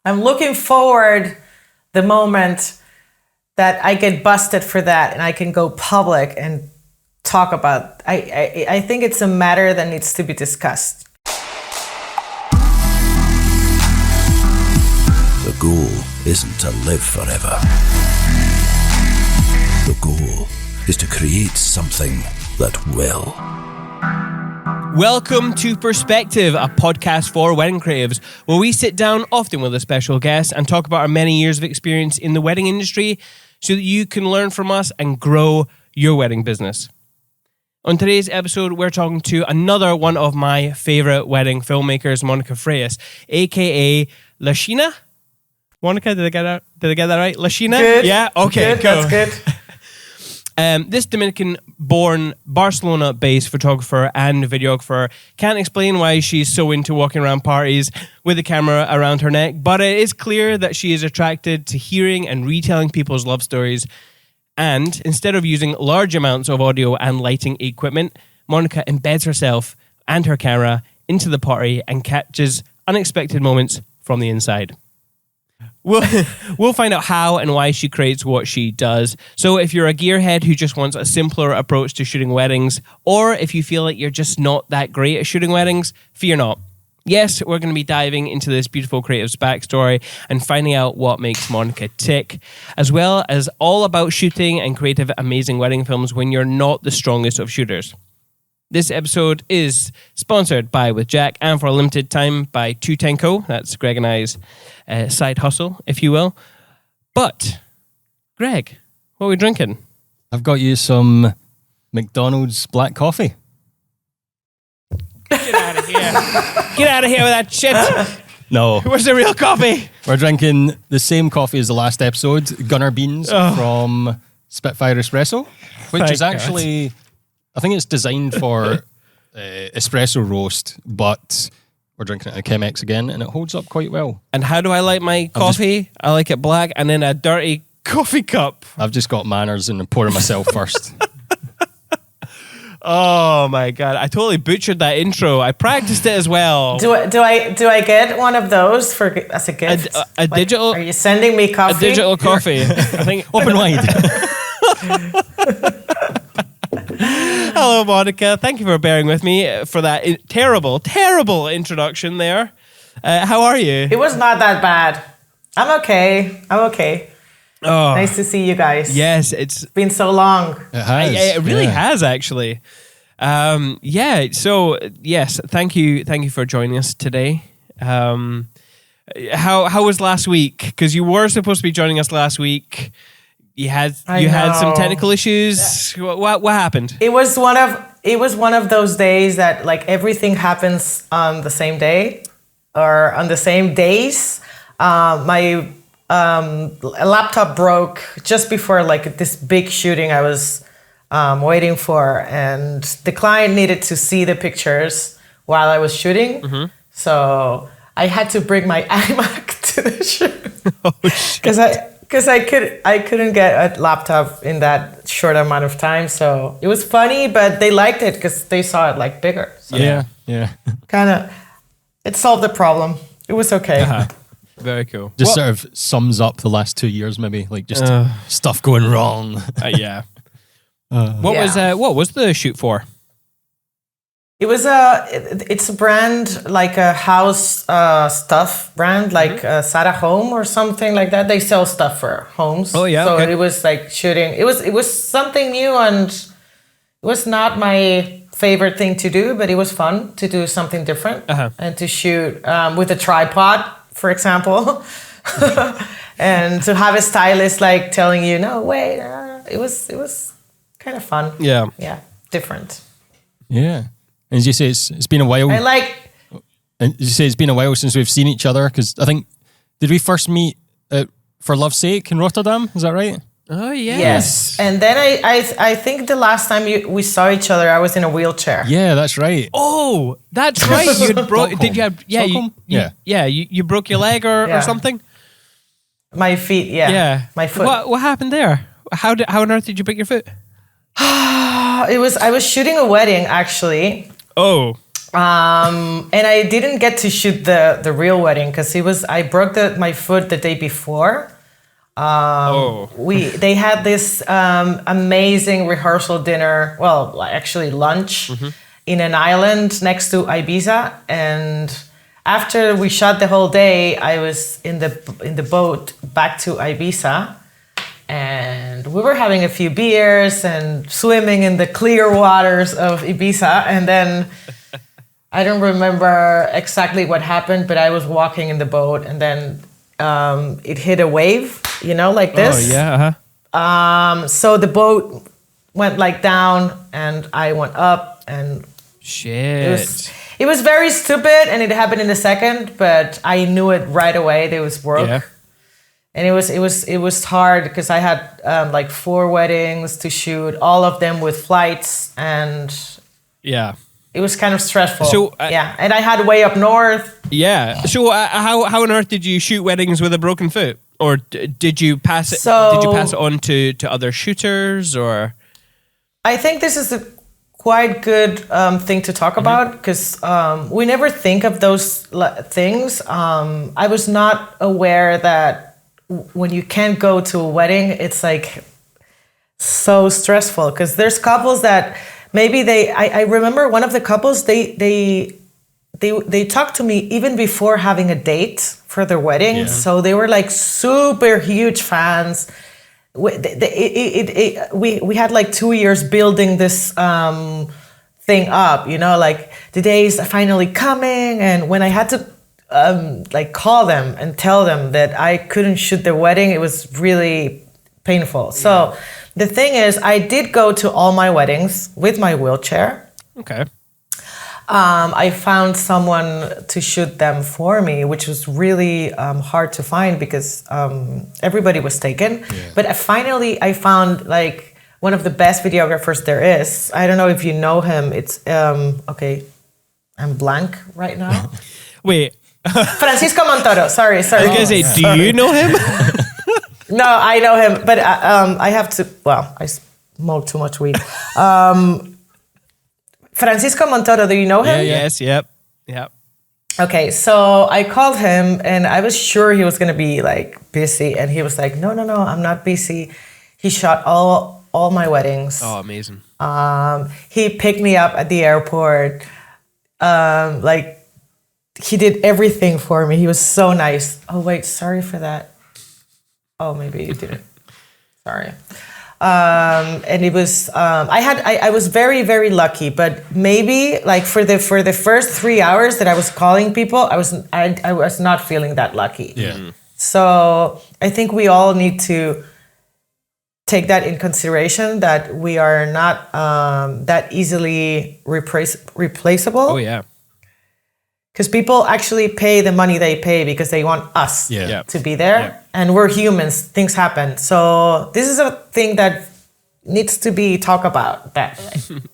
I'm looking forward the moment that I get busted for that and I can go public and talk about. I think it's a matter that needs to be discussed. The goal isn't to live forever. The goal is to create something that will. Welcome to Perspective, a podcast for wedding creatives, where we sit down, often with a special guest, and talk about our many years of experience in the wedding industry so that you can learn from us and grow your wedding business. On today's episode, we're talking to another one of my favorite wedding filmmakers, Monika Frias A.K.A. Txina. Monika, did I get that right? Txina? Good. Yeah? Okay, Good. cool. That's good. This Dominican-born, Barcelona-based photographer and videographer can't explain why she's so into walking around parties with a camera around her neck, but it is clear that she is attracted to hearing and retelling people's love stories. And instead of using large amounts of audio and lighting equipment, Monika embeds herself and her camera into the party and catches unexpected moments from the inside. We'll find out how and why she creates what she does. So if you're a gearhead who just wants a simpler approach to shooting weddings, or if you feel like you're just not that great at shooting weddings, fear not. Yes, we're going to be diving into this beautiful creative's backstory and finding out what makes Monika tick, as well as all about shooting and creative amazing wedding films when you're not the strongest of shooters. This episode is sponsored by With Jack and for a limited time by 210 Co. That's Greg and I's side hustle, if you will. But, Greg, what are we drinking? I've got you some McDonald's black coffee. Get out of here. Get out of here with that shit. No. Where's the real coffee? We're drinking the same coffee as the last episode, Gunner Beans from Spitfire Espresso, which Thank is actually, I think it's designed for espresso roast, but we're drinking it at Chemex again, and it holds up quite well. And how do I like my coffee? I like it black and in a dirty coffee cup. I've just got manners and I'm pouring myself first. Oh my God, I totally butchered that intro. I practiced it as well. Do I get one of those as a gift? A digital? Are you sending me coffee? A digital coffee. I think. Open wide. Hello, Monika. Thank you for bearing with me for that terrible introduction there. How are you? It was not that bad. I'm okay. Oh, Nice to see you guys. yes, it's Been so long. It has. it really has actually. Yeah. So yes, thank you for joining us today. How was last week? Because you were supposed to be joining us last week. You had some technical issues. Yeah. What happened? It was one of those days that like everything happens on the same day or on the same days. My laptop broke just before like this big shooting I was waiting for, and the client needed to see the pictures while I was shooting. Mm-hmm. So I had to bring my iMac to the shoot because I couldn't get a laptop in that short amount of time. So it was funny, but they liked it because they saw it like bigger. So Yeah. kind of, it solved the problem. It was okay. Uh-huh. Very cool. Just sort of sums up the last 2 years, maybe, like just stuff going wrong. Yeah. What was the shoot for? It was it's a brand, like a house stuff brand, like Sarah Home or something like that. They sell stuff for homes. Oh yeah. So okay. it was like shooting. It was something new, and it was not my favorite thing to do, but it was fun to do something different and to shoot with a tripod, for example, and to have a stylist like telling you, no, wait, it was kind of fun. Yeah. Yeah, different. Yeah. And as you say, it's been a while. I like. And you say it's been a while since we've seen each other, because I think, did we first meet For Love's Sake in Rotterdam? Is that right? Oh yeah. Yes, and then I think the last time we saw each other, I was in a wheelchair. Yeah, that's right. Oh, that's right. You broke. Did you have? Yeah. You broke your leg or something. My feet. Yeah. Yeah. My foot. What happened there? How on earth did you break your foot? I was shooting a wedding actually. Oh. And I didn't get to shoot the real wedding because I broke my foot the day before. They had this amazing rehearsal dinner. Well, actually lunch in an island next to Ibiza. And after we shot the whole day, I was in the boat back to Ibiza. And we were having a few beers and swimming in the clear waters of Ibiza. And then I don't remember exactly what happened, but I was walking in the boat and then it hit a wave, like this. Oh, yeah. So the boat went like down and I went up and shit. It was very stupid and it happened in a second, but I knew it right away. It was broke. Yeah. And it was hard because I had like 4 weddings to shoot, all of them with flights, and yeah, it was kind of stressful. So yeah, and I had way up north. Yeah. So how on earth did you shoot weddings with a broken foot, or did you pass it? Did you pass it on to other shooters, or? I think this is a quite good thing to talk about because we never think of those things. I was not aware that when you can't go to a wedding, it's like so stressful because there's couples that maybe I remember one of the couples, they talked to me even before having a date for their wedding. Yeah. So they were like super huge fans. We had like 2 years building this thing up, like the day is finally coming. And when I had to call them and tell them that I couldn't shoot the wedding, it was really painful. Yeah. So the thing is, I did go to all my weddings with my wheelchair. Okay. I found someone to shoot them for me, which was really hard to find because everybody was taken. Yeah. But finally, I found like one of the best videographers there is. I don't know if you know him. It's okay. I'm blank right now. Wait. Francisco Montoro. Sorry. I was gonna say, do you know him? No, I know him, but I have to. Well, I smoke too much weed. Francisco Montoro, do you know him? Yeah, yes, yep. Okay, so I called him and I was sure he was gonna be like busy, and he was like, no, I'm not busy. He shot all my weddings. Oh, amazing. He picked me up at the airport. He did everything for me. He was so nice. Oh wait, sorry for that. Oh, maybe you didn't. Sorry. And it was I was very, very lucky, but maybe like for the first 3 hours that I was calling people, I was not feeling that lucky. Yeah. So I think we all need to take that in consideration, that we are not that easily replaceable. Oh yeah. Because people actually pay the money they pay because they want us to be there. Yeah. And we're humans, things happen. So this is a thing that needs to be talked about,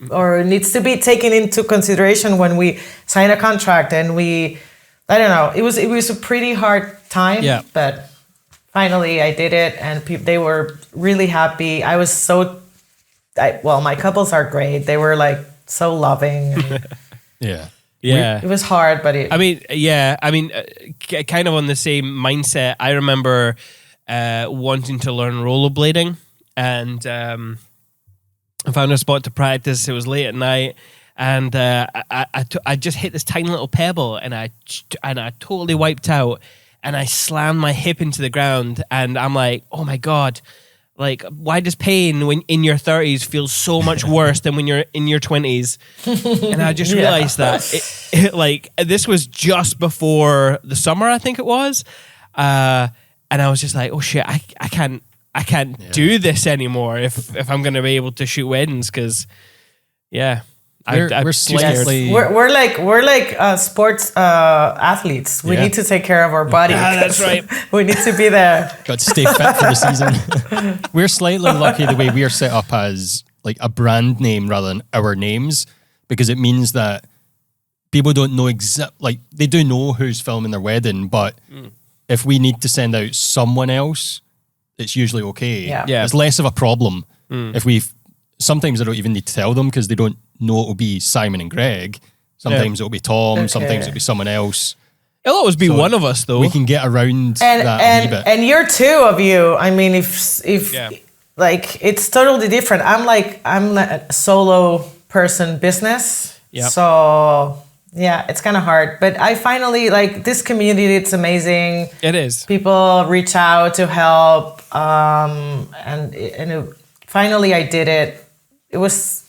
or needs to be taken into consideration when we sign a contract. And I don't know, it was a pretty hard time, but finally I did it and they were really happy. I was my couples are great. They were like so loving. Yeah. Yeah, it was hard, but kind of on the same mindset. I remember wanting to learn rollerblading, and I found a spot to practice. It was late at night, and I just hit this tiny little pebble, and I totally wiped out, and I slammed my hip into the ground, and I'm like, oh my God. Like, why does pain when in your 30s feel so much worse than when you're in your 20s? And I just realized that this was just before the summer, I think it was. And I was just like, oh shit, I can't do this anymore if I'm going to be able to shoot weddings. Cause we're slightly we're like sports athletes. We need to take care of our body. Yeah, that's right. We need to be there. Got to stay fit for the season. We're slightly lucky the way we are set up as like a brand name rather than our names, because it means that people don't know they do know who's filming their wedding, but if we need to send out someone else, it's usually okay. Yeah. It's less of a problem if sometimes I don't even need to tell them because they don't know it'll be Simon and Greg. Sometimes it'll be Tom. Okay. Sometimes it'll be someone else. It'll always be So one of us, though. We can get around that a wee bit. And you're two of you. I mean, if like it's totally different. I'm like a solo person business. Yep. So yeah, it's kind of hard. But I finally like this community. It's amazing. It is. People reach out to help, and finally I did it. It was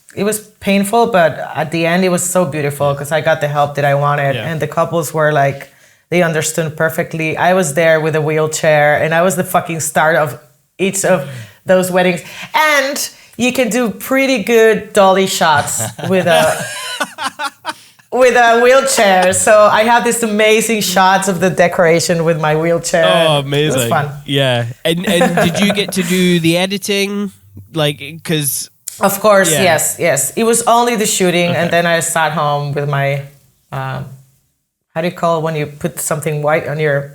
painful, but at the end it was so beautiful because I got the help that I wanted, and the couples were like, they understood perfectly. I was there with a wheelchair, and I was the fucking start of each of those weddings. And you can do pretty good dolly shots with a wheelchair. So I have these amazing shots of the decoration with my wheelchair. Oh, amazing! It was fun. Yeah, and did you get to do the editing? Like, because of course, yes. It was only the shooting, and then I sat home with my. How do you call it when you put something white on your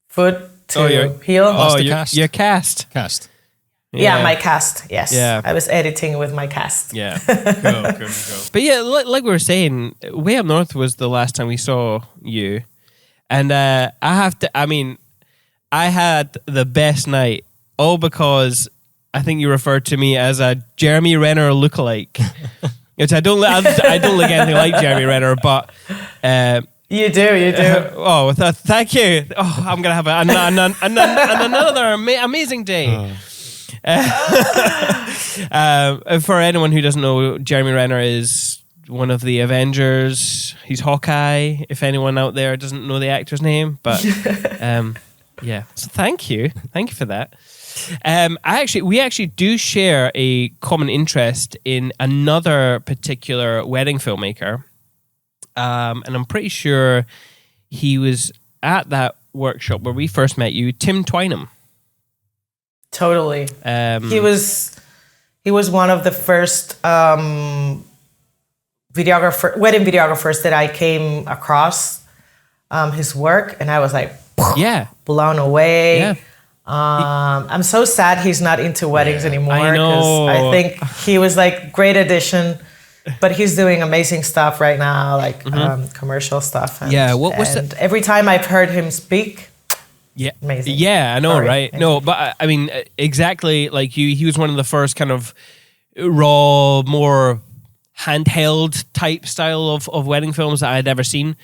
foot to heel? Oh, cast. your cast. Cast. Yeah, my cast. Yes. Yeah. I was editing with my cast. Yeah. Cool. But yeah, like we were saying, Way Up North was the last time we saw you. And I had the best night, all because I think you referred to me as a Jeremy Renner lookalike. Which I don't look anything like Jeremy Renner, but You do. Thank you. Oh, I'm gonna have another amazing day. For anyone who doesn't know, Jeremy Renner is one of the Avengers. He's Hawkeye. If anyone out there doesn't know the actor's name, but yeah. So thank you for that. We actually do share a common interest in another particular wedding filmmaker, and I'm pretty sure he was at that workshop where we first met you, Tim Twynham. Totally. He was one of the first wedding videographers that I came across. His work, and I was like, blown away. Yeah. I'm so sad he's not into weddings anymore. I know. I think he was like great addition, but he's doing amazing stuff right now, like commercial stuff. And, every time I've heard him speak, amazing. Yeah, I know, Sorry. right? No, but I mean, exactly like you. He was one of the first kind of raw, more handheld type style of wedding films that I had ever seen,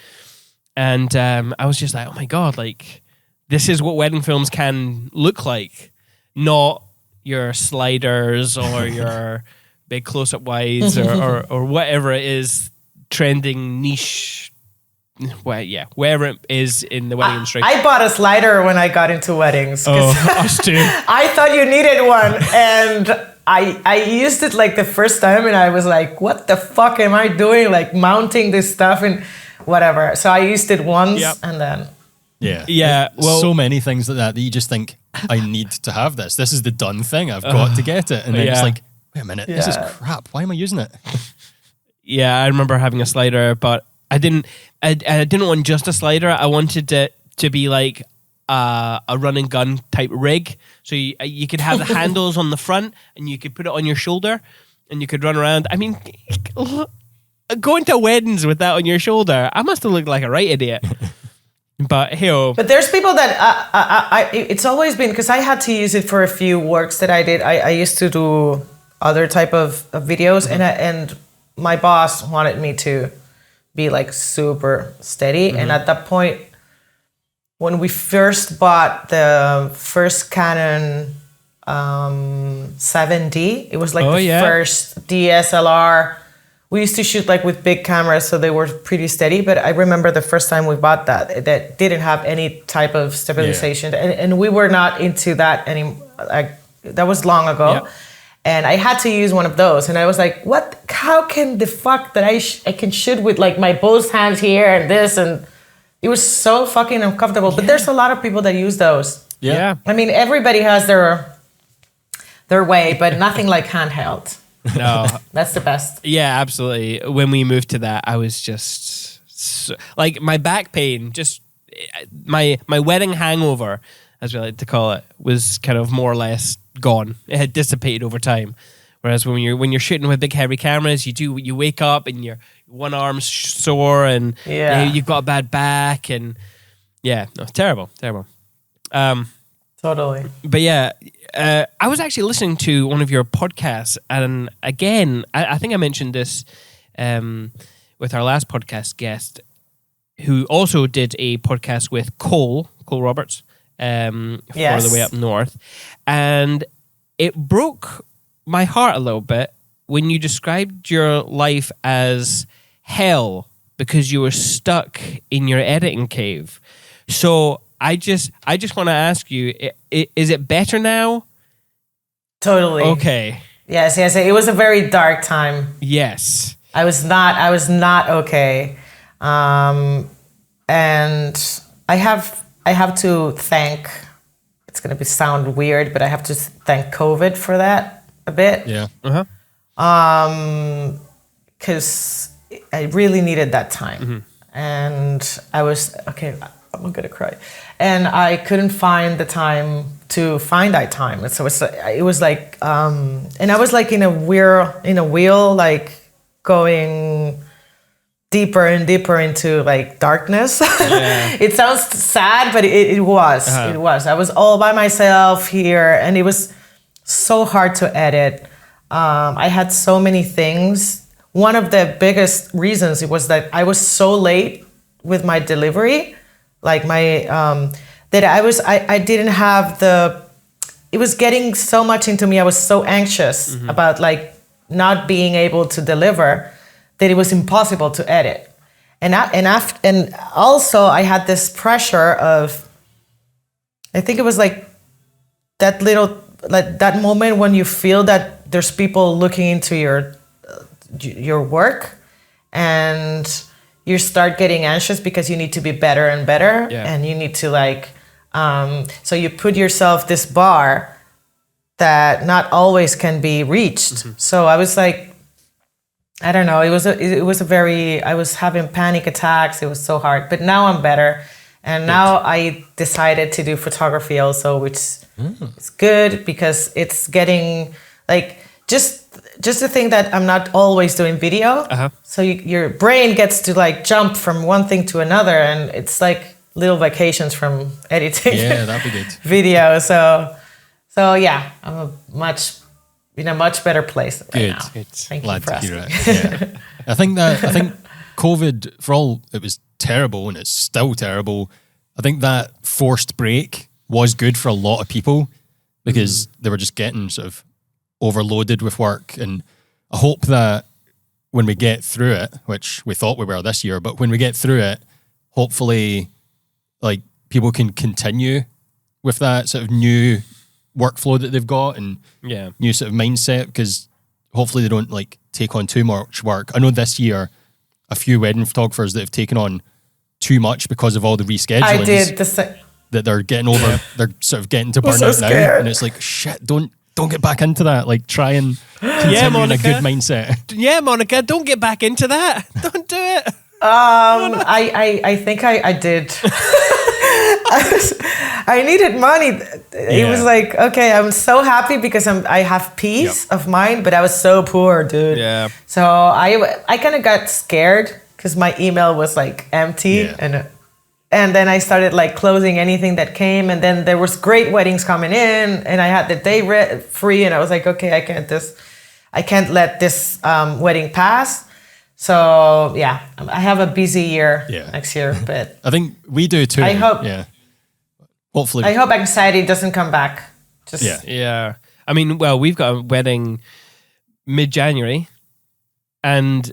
and I was just like, oh my god, like. This is what wedding films can look like, not your sliders or your big close-up wides or whatever it is, trending niche, wherever it is in the wedding industry. I bought a slider when I got into weddings. Us too. I thought you needed one, and I used it like the first time, and I was like, what the fuck am I doing? Like mounting this stuff and whatever. So I used it once, and then... Yeah. Well, so many things like that you just think, I need to have this. This is the done thing. I've got to get it. And then it's like, wait a minute, this is crap. Why am I using it? Yeah, I remember having a slider, but I didn't want just a slider. I wanted it to be like a run and gun type rig. So you could have the handles on the front, and you could put it on your shoulder, and you could run around. I mean, going to weddings with that on your shoulder, I must have looked like a right idiot. But but there's people that it's always been, because I had to use it for a few works that I did. I used to do other type of videos, and my boss wanted me to be like super steady. And at that point, when we first bought the first Canon 7D, it was like first DSLR. We used to shoot like with big cameras, so they were pretty steady. But I remember the first time we bought that didn't have any type of stabilization, and we were not into that anymore. Like that was long ago, and I had to use one of those, and I was like, "What? How can the fuck that I can shoot with like my both hands here and this?" And it was so fucking uncomfortable. But there's a lot of people that use those. Yeah. I mean, everybody has their way, but nothing like handheld. No, that's the best. Yeah, absolutely. When we moved to that, I was just like my back pain, just my wedding hangover, as we like to call it, was kind of more or less gone. It had dissipated over time. Whereas when you're shooting with big heavy cameras, you wake up and your one arm's sore and you've got a bad back and terrible. Totally. But yeah, I was actually listening to one of your podcasts, and again, I think I mentioned this with our last podcast guest, who also did a podcast with Cole Roberts for The Way Up North, and it broke my heart a little bit when you described your life as hell because you were stuck in your editing cave. So I just want to ask you, is it better now? Totally. Okay. Yes. It was a very dark time. Yes. I was not okay. And I have to thank, it's going to sound weird, but I have to thank COVID for that a bit. Yeah. Because I really needed that time. And I was, okay, I'm going to cry. And I couldn't find the time to find that time. And so it was like, and I was like in a wheel, like going deeper and deeper into like darkness. Yeah. It sounds sad, but it was. It was. I was all by myself here, and it was so hard to edit. I had so many things. One of the biggest reasons it was that I was so late with my delivery, like my that I didn't have it was getting so much into me. I was so anxious about like not being able to deliver that it was impossible to edit. And also I had this pressure of, I think it was like that moment when you feel that there's people looking into your work, and you start getting anxious because you need to be better and better, and you need to like, so you put yourself this bar that not always can be reached. So I was like, I don't know, I was having panic attacks. It was so hard, but now I'm better. And now I decided to do photography also, which is good because it's getting like, just to think that I'm not always doing video. So your brain gets to like jump from one thing to another, and it's like little vacations from editing. Yeah, that'd be good. Video. So yeah, I'm in a much better place right now. Good. Thank Glad you for to asking. hear it. Yeah. I think COVID, for all it was terrible and it's still terrible, I think that forced break was good for a lot of people because they were just getting sort of overloaded with work. And I hope that when we get through it, which we thought we were this year, but when we get through it, hopefully like people can continue with that sort of new workflow that they've got and new sort of mindset, because hopefully they don't like take on too much work. I know this year a few wedding photographers that have taken on too much because of all the rescheduling. I did the same. That they're getting over, they're sort of getting to burnout now, and it's like shit. Don't get back into that. Like try and continue in a good mindset. Yeah, Monika, don't get back into that. Don't do it. I think I did. I needed money. It was like, okay, I'm so happy because I have peace of mind, but I was so poor, dude. Yeah. So I kind of got scared because my email was like empty, and then I started like closing anything that came, and then there was great weddings coming in, and I had the day free, and I was like, okay, I can't let this wedding pass. So yeah, I have a busy year next year, but I think we do too. I hope. Yeah. Hopefully. I hope anxiety doesn't come back. Yeah. I mean, well, we've got a wedding mid-January, and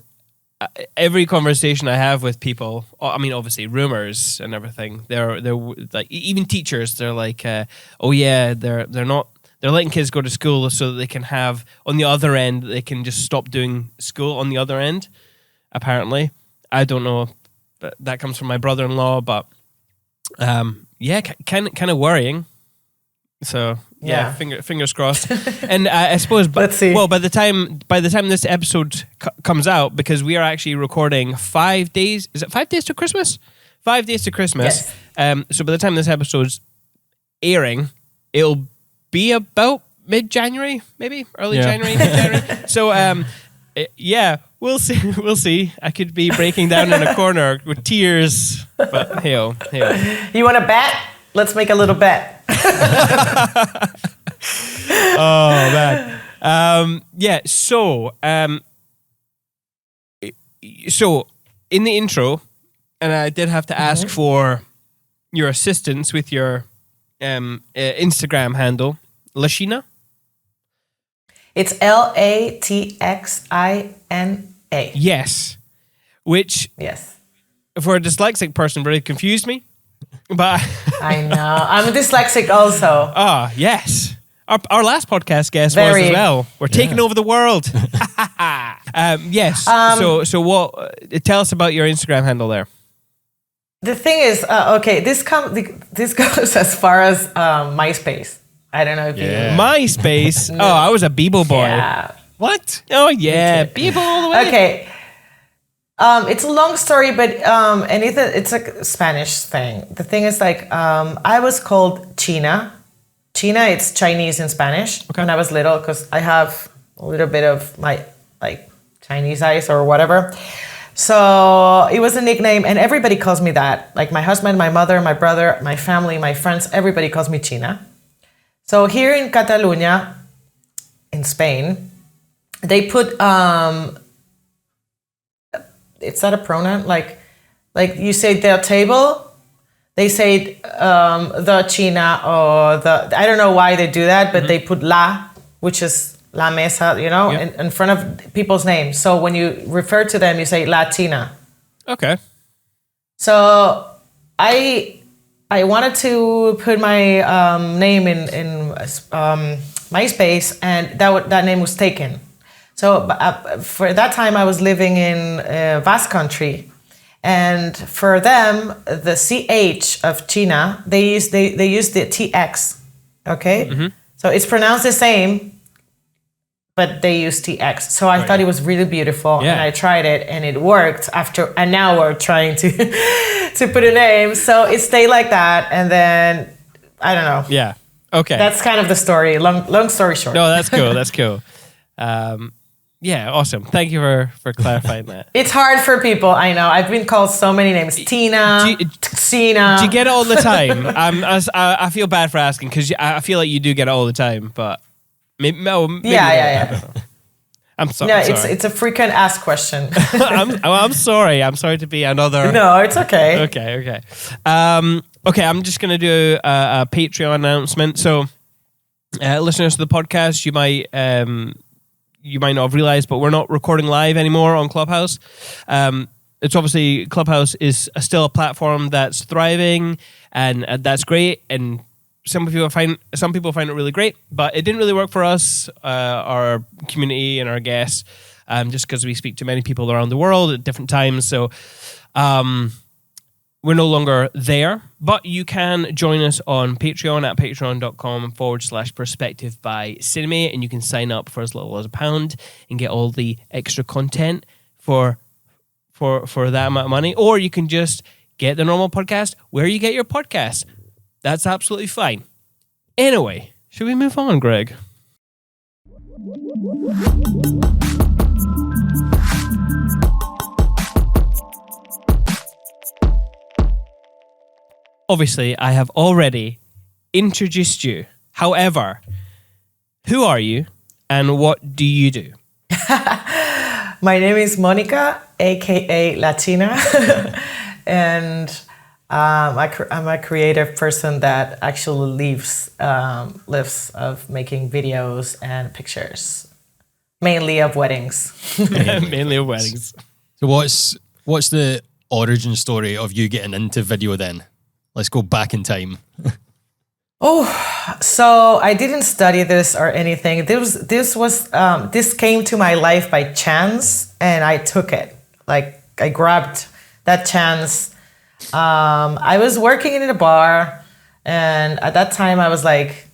every conversation I have with people, I mean, obviously rumors and everything, they're like, even teachers, they're like, oh yeah, they're letting kids go to school so that they can have, on the other end, they can just stop doing school on the other end, apparently. I don't know, but that comes from my brother-in-law, but kind of worrying. So yeah, fingers crossed. And I suppose, let's see. Well, by the time this episode comes out, because we are actually recording 5 days. Is it 5 days to Christmas? 5 days to Christmas. Yes. So by the time this episode's airing, it'll be about mid-January, maybe early Yeah. January, mid-January. So yeah, we'll see. We'll see. I could be breaking down in a corner with tears, but hey-oh. You want to bet? Let's make a little bet. Oh man. Yeah. So in the intro, and I did have to ask for your assistance with your Instagram handle, Txina. It's Latxina. Yes. Which, Yes. for a dyslexic person, really confused me. But I know. I'm a dyslexic also. yes. Our last podcast guest was Very. as well. We're taking over the world. Yes. So what? Tell us about your Instagram handle there. The thing is, okay, this goes as far as MySpace. I don't know if Yeah. MySpace. Oh, I was a Bebo boy. Yeah. What? Oh yeah, Bebo all the way. Okay. It's a long story, but and it's a Spanish thing. The thing is, like, I was called Txina. Txina, it's Chinese in Spanish. When I was little, because I have a little bit of my like Chinese eyes or whatever. So it was a nickname, and everybody calls me that. Like my husband, my mother, my brother, my family, my friends, everybody calls me Txina. So here in Catalonia, in Spain, they put it's not a pronoun, like you say the table, they say the Txina or the, I don't know why they do that, but they put la, which is la mesa, you know, in front of people's names. So when you refer to them, you say la Txina. Okay. So I wanted to put my name in MySpace, and that name was taken. So for that time, I was living in Basque Country, and for them, the CH of Txina, they use the TX. Okay, so it's pronounced the same, but they use TX. So I thought it was really beautiful, and I tried it, and it worked after an hour trying to to put a name. So it stayed like that, and then I don't know. Yeah. Okay. That's kind of the story. Long story short. No, that's cool. That's cool. Yeah, awesome. Thank you for clarifying that. It's hard for people. I know. I've been called so many names. Tina, Txina. Do you get it all the time? I feel bad for asking because I feel like you do get it all the time, but maybe Yeah. I'm sorry. No, I'm sorry. it's a frequent ask question. I'm sorry. I'm sorry to be another. No, it's okay. Okay. Okay, I'm just gonna do a Patreon announcement. So, listeners to the podcast, you might not have realized, but we're not recording live anymore on Clubhouse. It's obviously Clubhouse is still a platform that's thriving, and that's great. And some people find it really great, but it didn't really work for us, our community and our guests, just because we speak to many people around the world at different times. So we're no longer there, but you can join us on Patreon at patreon.com/perspective by Cinemate, and you can sign up for as little as £1 and get all the extra content for that amount of money. Or you can just get the normal podcast where you get your podcasts. That's absolutely fine. Anyway, should we move on, Greg? Obviously, I have already introduced you. However, who are you and what do you do? My name is Monika, A.K.A. Txina, and I'm a creative person that actually lives of making videos and pictures, mainly of weddings. Mainly of weddings. So what's the origin story of you getting into video then? Let's go back in time. So I didn't study this or anything. This came to my life by chance, and I took it. Like I grabbed that chance. I was working in a bar, and at that time I was like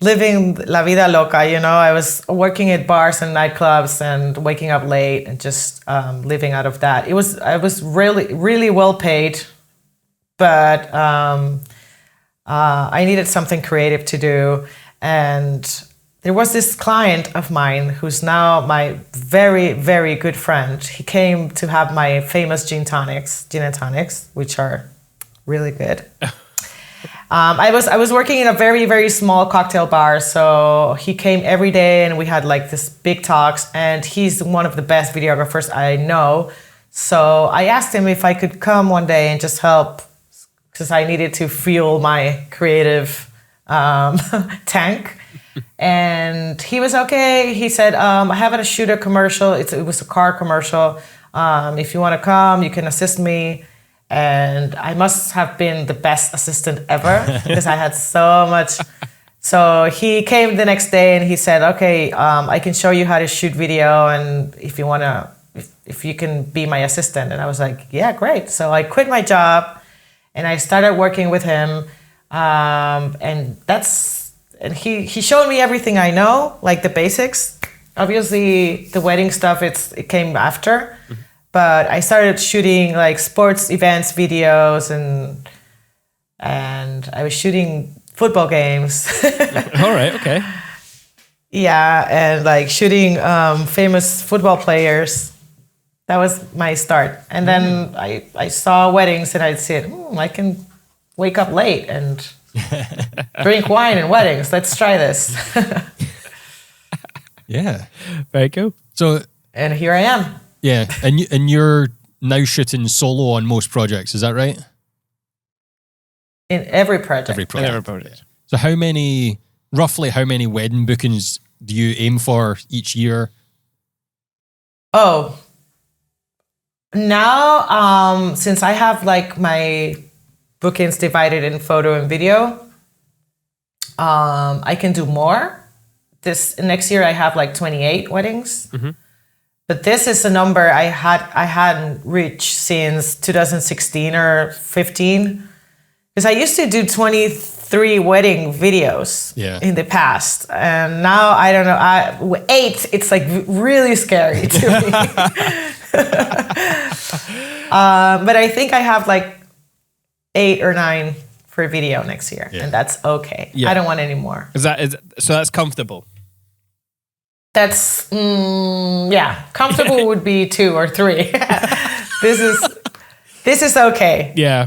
living la vida loca, you know. I was working at bars and nightclubs and waking up late and just living out of that. I was really, really well paid, but I needed something creative to do. And there was this client of mine who's now my very, very good friend. He came to have my famous gin and tonics, which are really good. I was working in a very, very small cocktail bar, so he came every day and we had like this big talks, and he's one of the best videographers I know. So I asked him if I could come one day and just help, because I needed to fuel my creative tank. And he was okay. He said, I have to shoot a commercial. It was a car commercial. If you want to come, you can assist me. And I must have been the best assistant ever because I had so much. So he came the next day and he said, okay, I can show you how to shoot video. And if you want to, if you can be my assistant. And I was like, yeah, great. So I quit my job and I started working with him. And he showed me everything I know, like the basics. Obviously, the wedding stuff, it came after. Mm-hmm. But I started shooting like sports events videos, and I was shooting football games. All right, okay. Yeah, and like shooting famous football players. That was my start. And then I saw weddings and I said, I can wake up late and drink wine in weddings. Let's try this. Yeah. Very cool. So, and here I am. Yeah, and you're now shooting solo on most projects, is that right? In every project. Every project. So roughly how many wedding bookings do you aim for each year? Oh, now, since I have like my bookings divided in photo and video, I can do more. Next year I have like 28 weddings. Mm-hmm. But this is a number I hadn't reached since 2016 or 15. Because I used to do 23 wedding videos in the past. And now, I don't know, 8, it's like really scary to me. But I think I have like 8 or 9 for video next year. Yeah. And that's okay. Yeah. I don't want any more. So that's comfortable? That's, comfortable would be 2 or 3. This is okay. Yeah.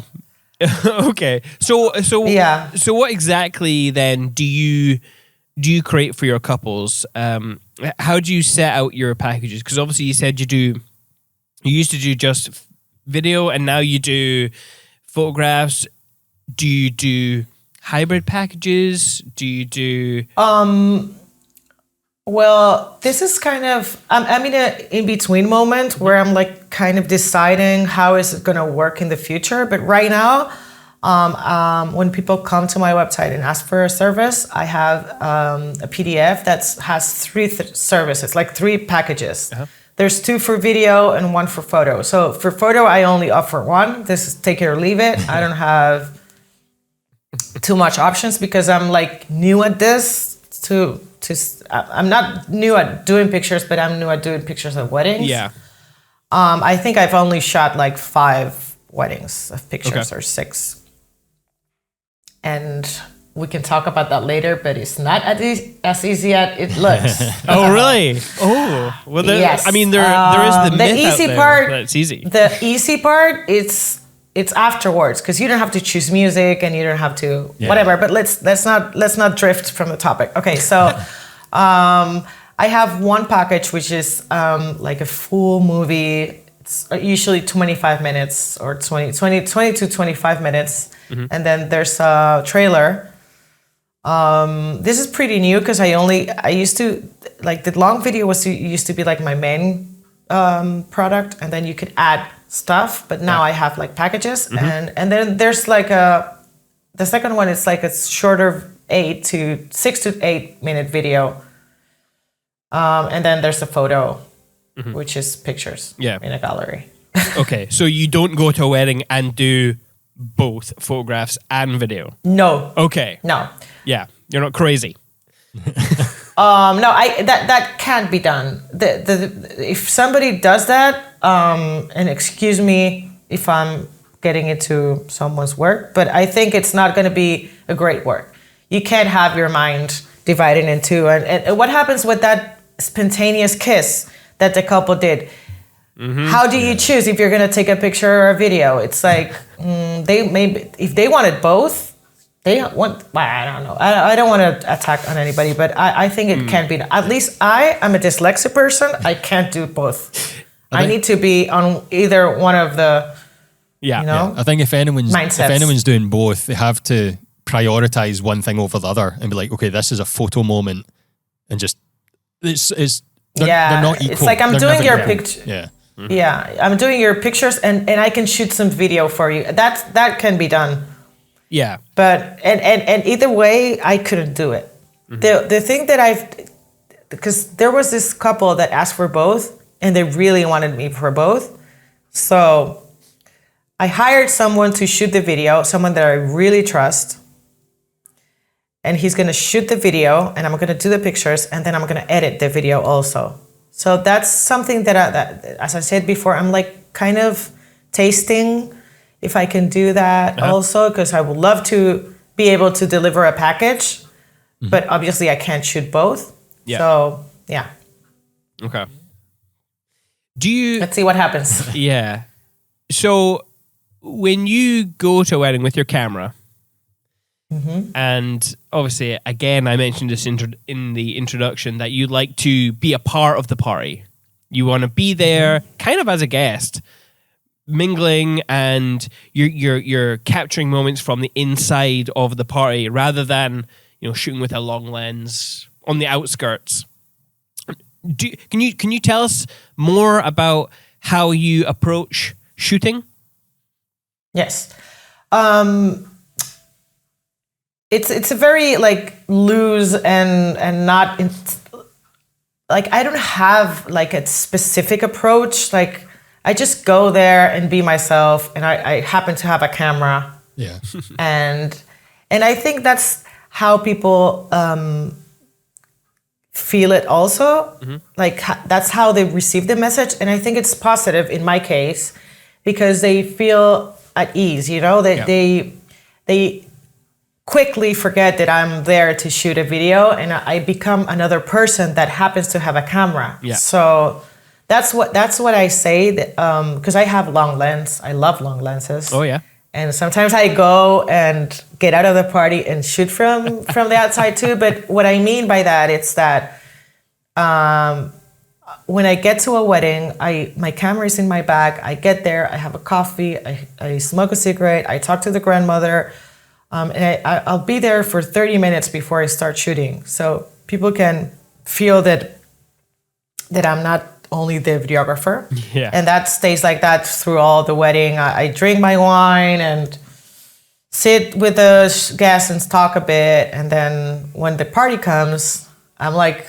Okay. So what exactly then do you create for your couples? How do you set out your packages? Because obviously you said you used to do just video and now you do photographs. Do you do hybrid packages? Do you do... Well, this is kind of, I'm in an in-between moment where I'm like kind of deciding how is it going to work in the future. But right now, when people come to my website and ask for a service, I have a PDF that has 3 services, like 3 packages. Uh-huh. There's 2 for video and 1 for photo. So for photo, I only offer 1. This is take it or leave it. I don't have too much options because I'm like new at this. I'm not new at doing pictures, but I'm new at doing pictures of weddings. Yeah. I think I've only shot like 5 weddings of pictures or 6. And we can talk about that later, but it's not as easy as it looks. Oh, really? Oh, well, yes. I mean, there is the myth easy out there part. That it's easy. The easy part, it's afterwards because you don't have to choose music and you don't have to whatever. But let's not drift from the topic. Okay, so I have one package which is like a full movie. It's usually 25 minutes or 20 to 25 minutes, and then there's a trailer. This is pretty new because I used to like the long video used to be like my main product, and then you could add stuff, but now I have like packages, and then there's like the second one is like a shorter 6 to 8 minute video, and then there's the photo, which is pictures in a gallery. Okay, so you don't go to a wedding and do both photographs and video? No. Okay. No. Yeah, you're not crazy. No, that can't be done. If somebody does that, and excuse me if I'm getting into someone's work, but I think it's not going to be a great work. You can't have your mind divided in two. And what happens with that spontaneous kiss that the couple did? How do you choose if you're going to take a picture or a video? It's like they maybe if they wanted both, they want. Well, I don't know. I don't want to attack on anybody, but I think it can be. At least I am a dyslexic person. I can't do both. I need to be on either one of the. Yeah. You know? I think if anyone's Mindsets. doing both, they have to prioritize one thing over the other and be like, okay, this is a photo moment, and just they're not equal. It's like I'm They're doing never your equal. picture. Yeah. Yeah, I'm doing your pictures, and I can shoot some video for you. That can be done. Yeah. But and either way, I couldn't do it. The thing that because there was this couple that asked for both, and they really wanted me for both. So I hired someone to shoot the video, someone that I really trust. And he's gonna shoot the video, and I'm gonna do the pictures, and then I'm gonna edit the video also. So that's something that, as I said before, I'm like kind of tasting if I can do that also, because I would love to be able to deliver a package, but obviously I can't shoot both. Yeah. So yeah. Okay. Do you? Let's see what happens. Yeah. So when you go to a wedding with your camera, and obviously, again, I mentioned this in the introduction that you like to be a part of the party. You want to be there, kind of as a guest, mingling, and you're capturing moments from the inside of the party rather than shooting with a long lens on the outskirts. Can you tell us more about how you approach shooting? Yes. It's a very like loose and not like I don't have like a specific approach. Like I just go there and be myself, and I happen to have a camera. Yeah. and I think that's how people feel it also. Like that's how they receive the message, and I think it's positive in my case because they feel at ease. They quickly forget that I'm there to shoot a video, and I become another person that happens to have a camera. Yeah. So that's what I say, because I have long lens. I love long lenses. Oh yeah. And sometimes I go and get out of the party and shoot from the outside too. But what I mean by that, it's that when I get to a wedding, my camera is in my bag. I get there, I have a coffee, I smoke a cigarette, I talk to the grandmother. And I'll be there for 30 minutes before I start shooting. So people can feel that I'm not only the videographer. Yeah. And that stays like that through all the wedding. I drink my wine and sit with the guests and talk a bit. And then when the party comes, I'm like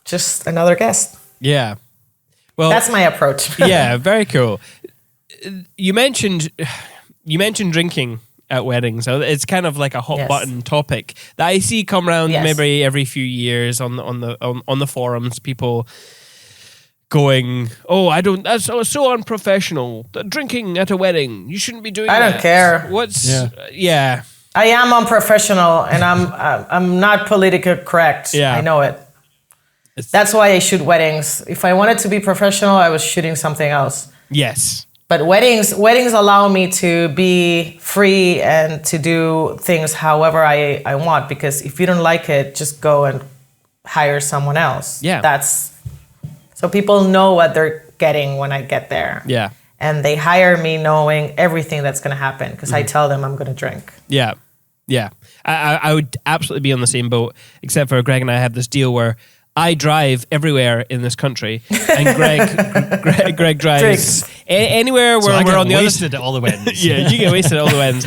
just another guest. Yeah. Well, that's my approach. Yeah, very cool. You mentioned drinking at weddings. So it's kind of like a hot button topic that I see come around maybe every few years on the forums. People going, "Oh, that's so unprofessional. Drinking at a wedding. You shouldn't be doing that." I don't care. Yeah. I am unprofessional, and I'm not politically correct. Yeah. I know it. That's why I shoot weddings. If I wanted to be professional, I was shooting something else. Yes. But weddings allow me to be free and to do things however I want, because if you don't like it, just go and hire someone else. Yeah. So people know what they're getting when I get there. Yeah. And they hire me knowing everything that's going to happen, because I tell them I'm going to drink. Yeah. Yeah. I would absolutely be on the same boat, except for Greg and I have this deal where I drive everywhere in this country, and Greg drives anywhere where we're on the other side. At all the weddings. Yeah, you get wasted at all the weddings.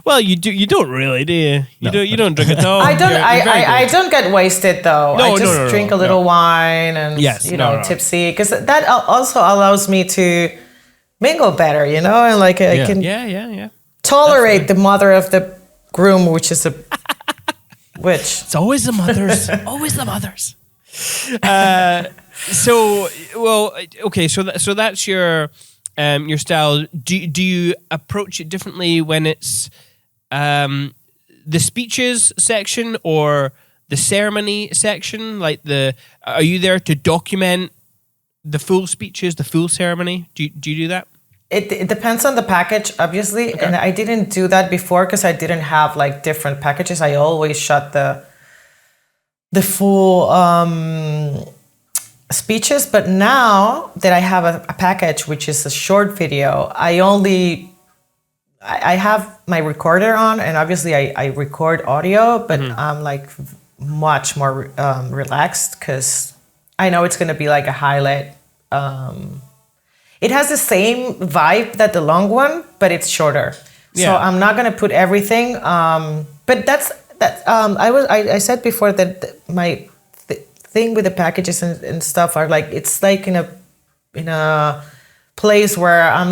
Well, you do. You don't really, do you? You don't drink at all. I don't. I don't get wasted though. No, I just drink a little wine and tipsy, because that also allows me to mingle better. And like I can tolerate the mother of the groom, which is a. It's always the mothers. Always the mothers. So that's your style. Do you approach it differently when it's the speeches section or the ceremony section? Like are you there to document the full speeches, the full ceremony? Do you do that? It depends on the package, obviously. Okay. And I didn't do that before because I didn't have like different packages. I always shot the full speeches. But now that I have a package, which is a short video, I have my recorder on, and obviously I record audio, but I'm like much more relaxed because I know it's going to be like a highlight. It has the same vibe that the long one, but it's shorter. Yeah. So I'm not going to put everything. But that's I said before that my thing with the packages and stuff are like, it's like in a place where I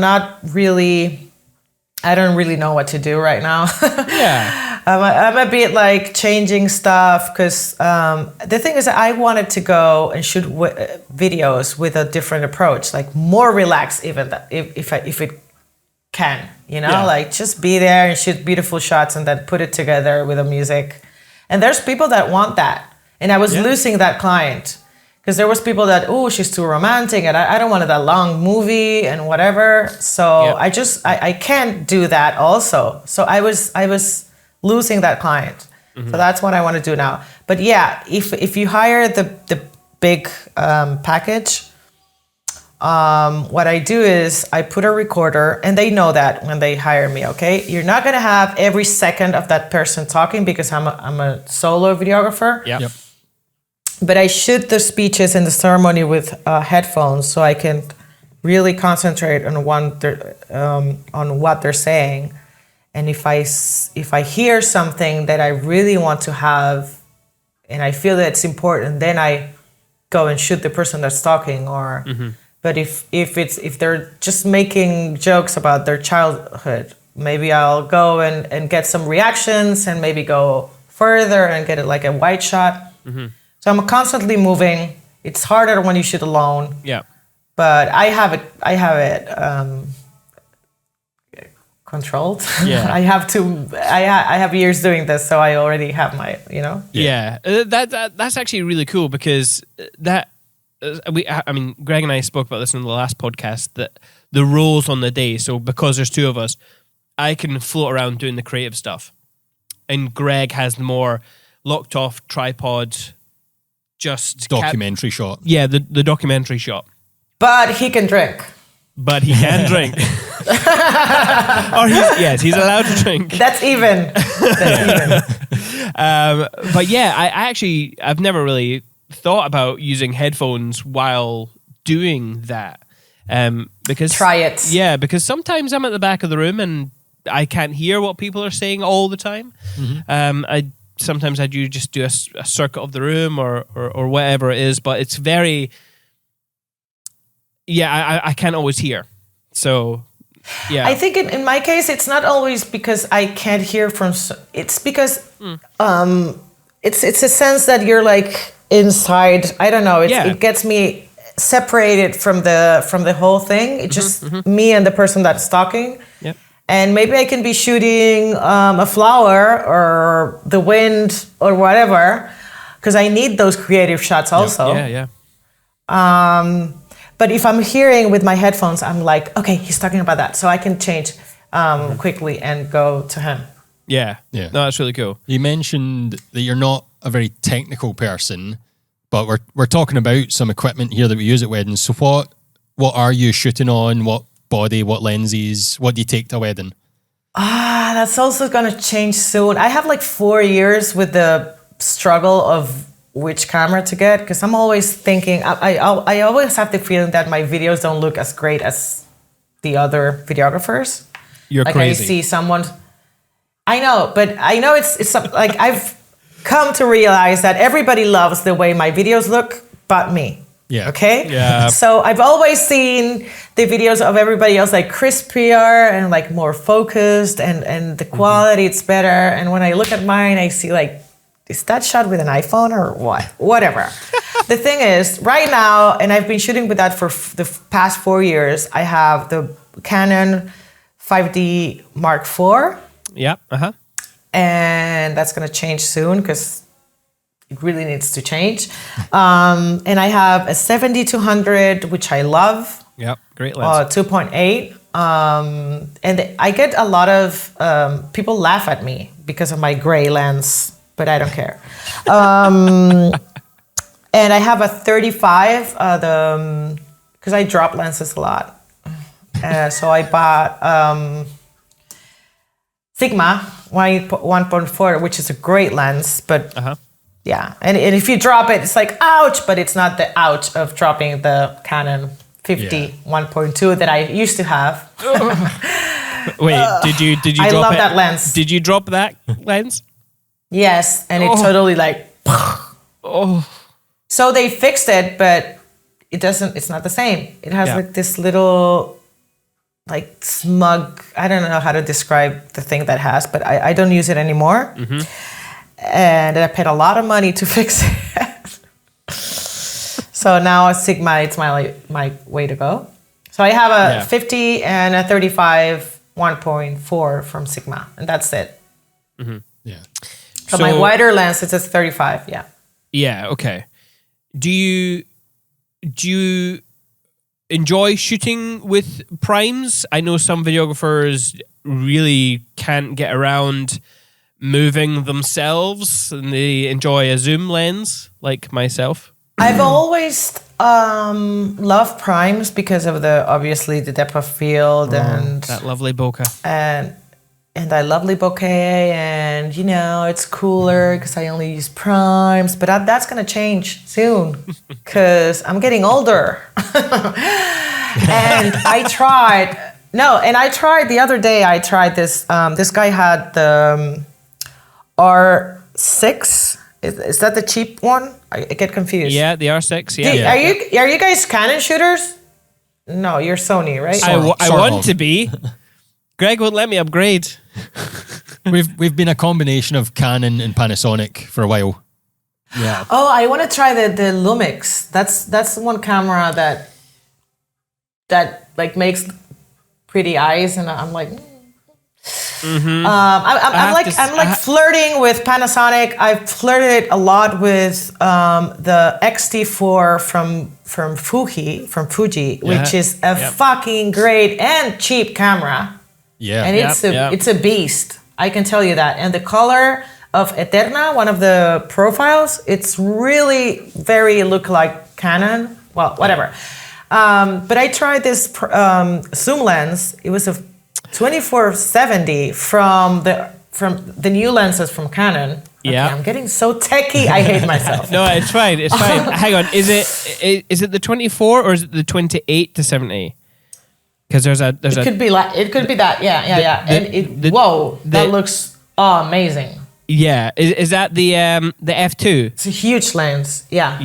don't really know what to do right now. Yeah. I'm a bit like changing stuff because the thing is that I wanted to go and shoot videos with a different approach, like more relaxed, even if it can, like just be there and shoot beautiful shots and then put it together with the music. And there's people that want that, and I was losing that client. Because there was people that, she's too romantic, and I don't want that long movie and whatever. So I can't do that also. So I was losing that client. So that's what I want to do now. But yeah, if you hire the big package, what I do is I put a recorder, and they know that when they hire me. Okay, you're not gonna have every second of that person talking because I'm a solo videographer. Yep. But I shoot the speeches in the ceremony with headphones, so I can really concentrate on what they're saying. And if I hear something that I really want to have, and I feel that it's important, then I go and shoot the person that's talking. Or, but if they're just making jokes about their childhood, maybe I'll go and get some reactions, and maybe go further and get it like a wide shot. So I'm constantly moving. It's harder when you shoot alone. Yeah. But I have it controlled. Yeah. I have years doing this, so I already have my, Yeah. That's actually really cool because Greg and I spoke about this in the last podcast, that the roles on the day. So because there's two of us, I can float around doing the creative stuff, and Greg has the more locked off tripod, just documentary shot. Yeah, the documentary shot. But he can drink. But he can drink. Or he's allowed to drink. That's even. But yeah, I've never really thought about using headphones while doing that. Because try it. Yeah, because sometimes I'm at the back of the room and I can't hear what people are saying all the time. Sometimes I do just do a circuit of the room or whatever it is, but it's very, I can't always hear. So, yeah. I think in my case, it's not always because I can't hear from, it's because it's a sense that you're like inside, I don't know, it gets me separated from the whole thing. It's just me and the person that's talking. Yep. And maybe I can be shooting a flower or the wind or whatever, because I need those creative shots also. Yeah. But if I'm hearing with my headphones, I'm like, okay, he's talking about that. So I can change quickly and go to him. Yeah. No, that's really cool. You mentioned that you're not a very technical person, but we're talking about some equipment here that we use at weddings. So what are you shooting on? What body, what lenses, what do you take to a wedding? That's also going to change soon. I have like 4 years with the struggle of which camera to get, because I'm always thinking, I always have the feeling that my videos don't look as great as the other videographers. You're like crazy. I see someone, I know, but I know it's like I've come to realize that everybody loves the way my videos look but me. Yeah. Okay? Yeah. So I've always seen the videos of everybody else like crispier and like more focused and the quality, it's better. And when I look at mine, I see like, is that shot with an iPhone or what? Whatever. The thing is, right now, and I've been shooting with that for the past 4 years, I have the Canon 5D Mark IV. Yeah. And that's going to change soon because it really needs to change. And I have a 70-200, which I love. Yep, great lens. 2.8. And I get a lot of people laugh at me because of my gray lens, but I don't care. And I have a 35, because I drop lenses a lot. So I bought Sigma 1.4, which is a great lens, but yeah. And if you drop it, it's like, ouch, but it's not the ouch of dropping the Canon 50 1.2 that I used to have. Wait, did you I drop love it? that lens. Did you drop that lens? Yes, and it totally like... So they fixed it, but it's not the same. It has like this little like smug, I don't know how to describe the thing that has, but I don't use it anymore. And I paid a lot of money to fix it. So now a Sigma, it's my way to go. So I have a 50 and a 35 1.4 from Sigma, and that's it. Yeah. So my wider lens is a 35, Yeah, okay. Do you enjoy shooting with primes? I know some videographers really can't get around moving themselves and they enjoy a zoom lens, like myself. I've always loved primes because of obviously the depth of field and that lovely bokeh. And I lovely bokeh, and it's cooler because I only use primes, but that's gonna change soon because I'm getting older. And I tried the other day. I tried this. This guy had the R6. Is that the cheap one? I get confused. Yeah, the R6. Yeah. Are you guys Canon shooters? No, you're Sony, right? I want to be. Greg won't let me upgrade. We've been a combination of Canon and Panasonic for a while. Yeah. Oh, I want to try the Lumix. That's one camera that like makes pretty eyes, and I'm like. I'm like flirting with Panasonic. I've flirted a lot with the X-T4 from Fuji, which is a fucking great and cheap camera. Yeah. And it's a beast. I can tell you that. And the color of Eterna, one of the profiles, it's really very look like Canon. Well, whatever. But I tried this zoom lens. It was a 2470 from the new lenses from Canon. Okay, I'm getting so techie. I hate myself. No, it's fine. It's fine. Hang on. Is it the 24 or is it the 28 to 70? Because it could be that. Yeah. That looks amazing. Yeah. Is that the f2? It's a huge lens. Yeah.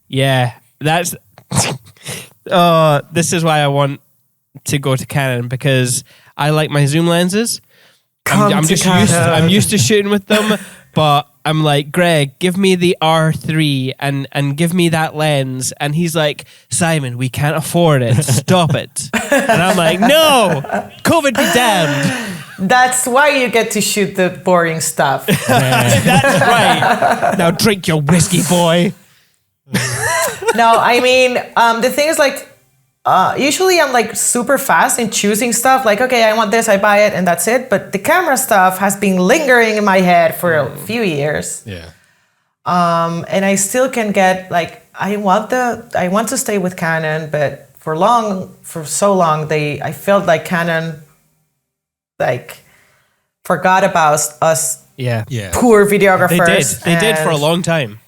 Yeah. That's this is why I want to go to Canon, because I like my zoom lenses. I'm used to shooting with them, but I'm like, Greg, give me the R3 and give me that lens. And he's like, Simon, we can't afford it. Stop it. And I'm like, no, COVID be damned. That's why you get to shoot the boring stuff. That's right. Now drink your whiskey, boy. No, I mean, the thing is like, usually I'm like super fast in choosing stuff. Like, okay, I want this, I buy it, and that's it. But the camera stuff has been lingering in my head for a few years. Yeah. And I still can get like, I want to stay with Canon, but for so long, I felt like Canon like forgot about us poor videographers. They did for a long time.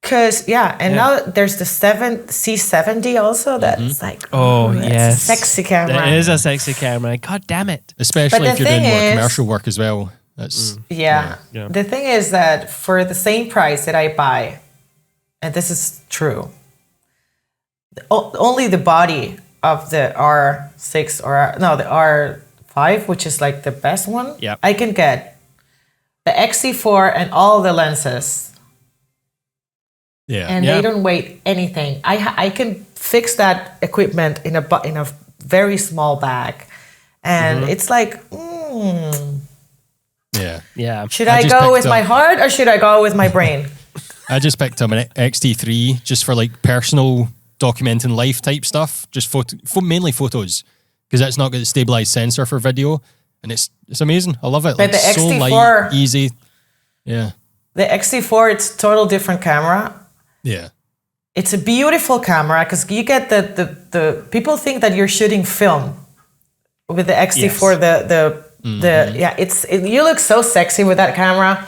Now there's the C70 also. That's like, yes, a sexy camera. It is a sexy camera. God damn it! Especially if you're doing more commercial work as well. That's yeah. The thing is that for the same price that I buy, and this is true, only the body of the R6 the R5, which is like the best one. Yeah, I can get the XC4 and all the lenses. Yeah. And they don't weigh anything. I can fix that equipment in a very small bag, and it's like, yeah. Should I go with my heart or should I go with my brain? I just picked up an XT3 just for like personal documenting life type stuff, just mainly photos, because it's not got a stabilized sensor for video, and it's amazing. I love it. But Like, the so XT4 light, easy. Yeah. The XT4, it's a total different camera. Yeah. It's a beautiful camera because you get the people think that you're shooting film with the XT4. Yes. You look so sexy with that camera,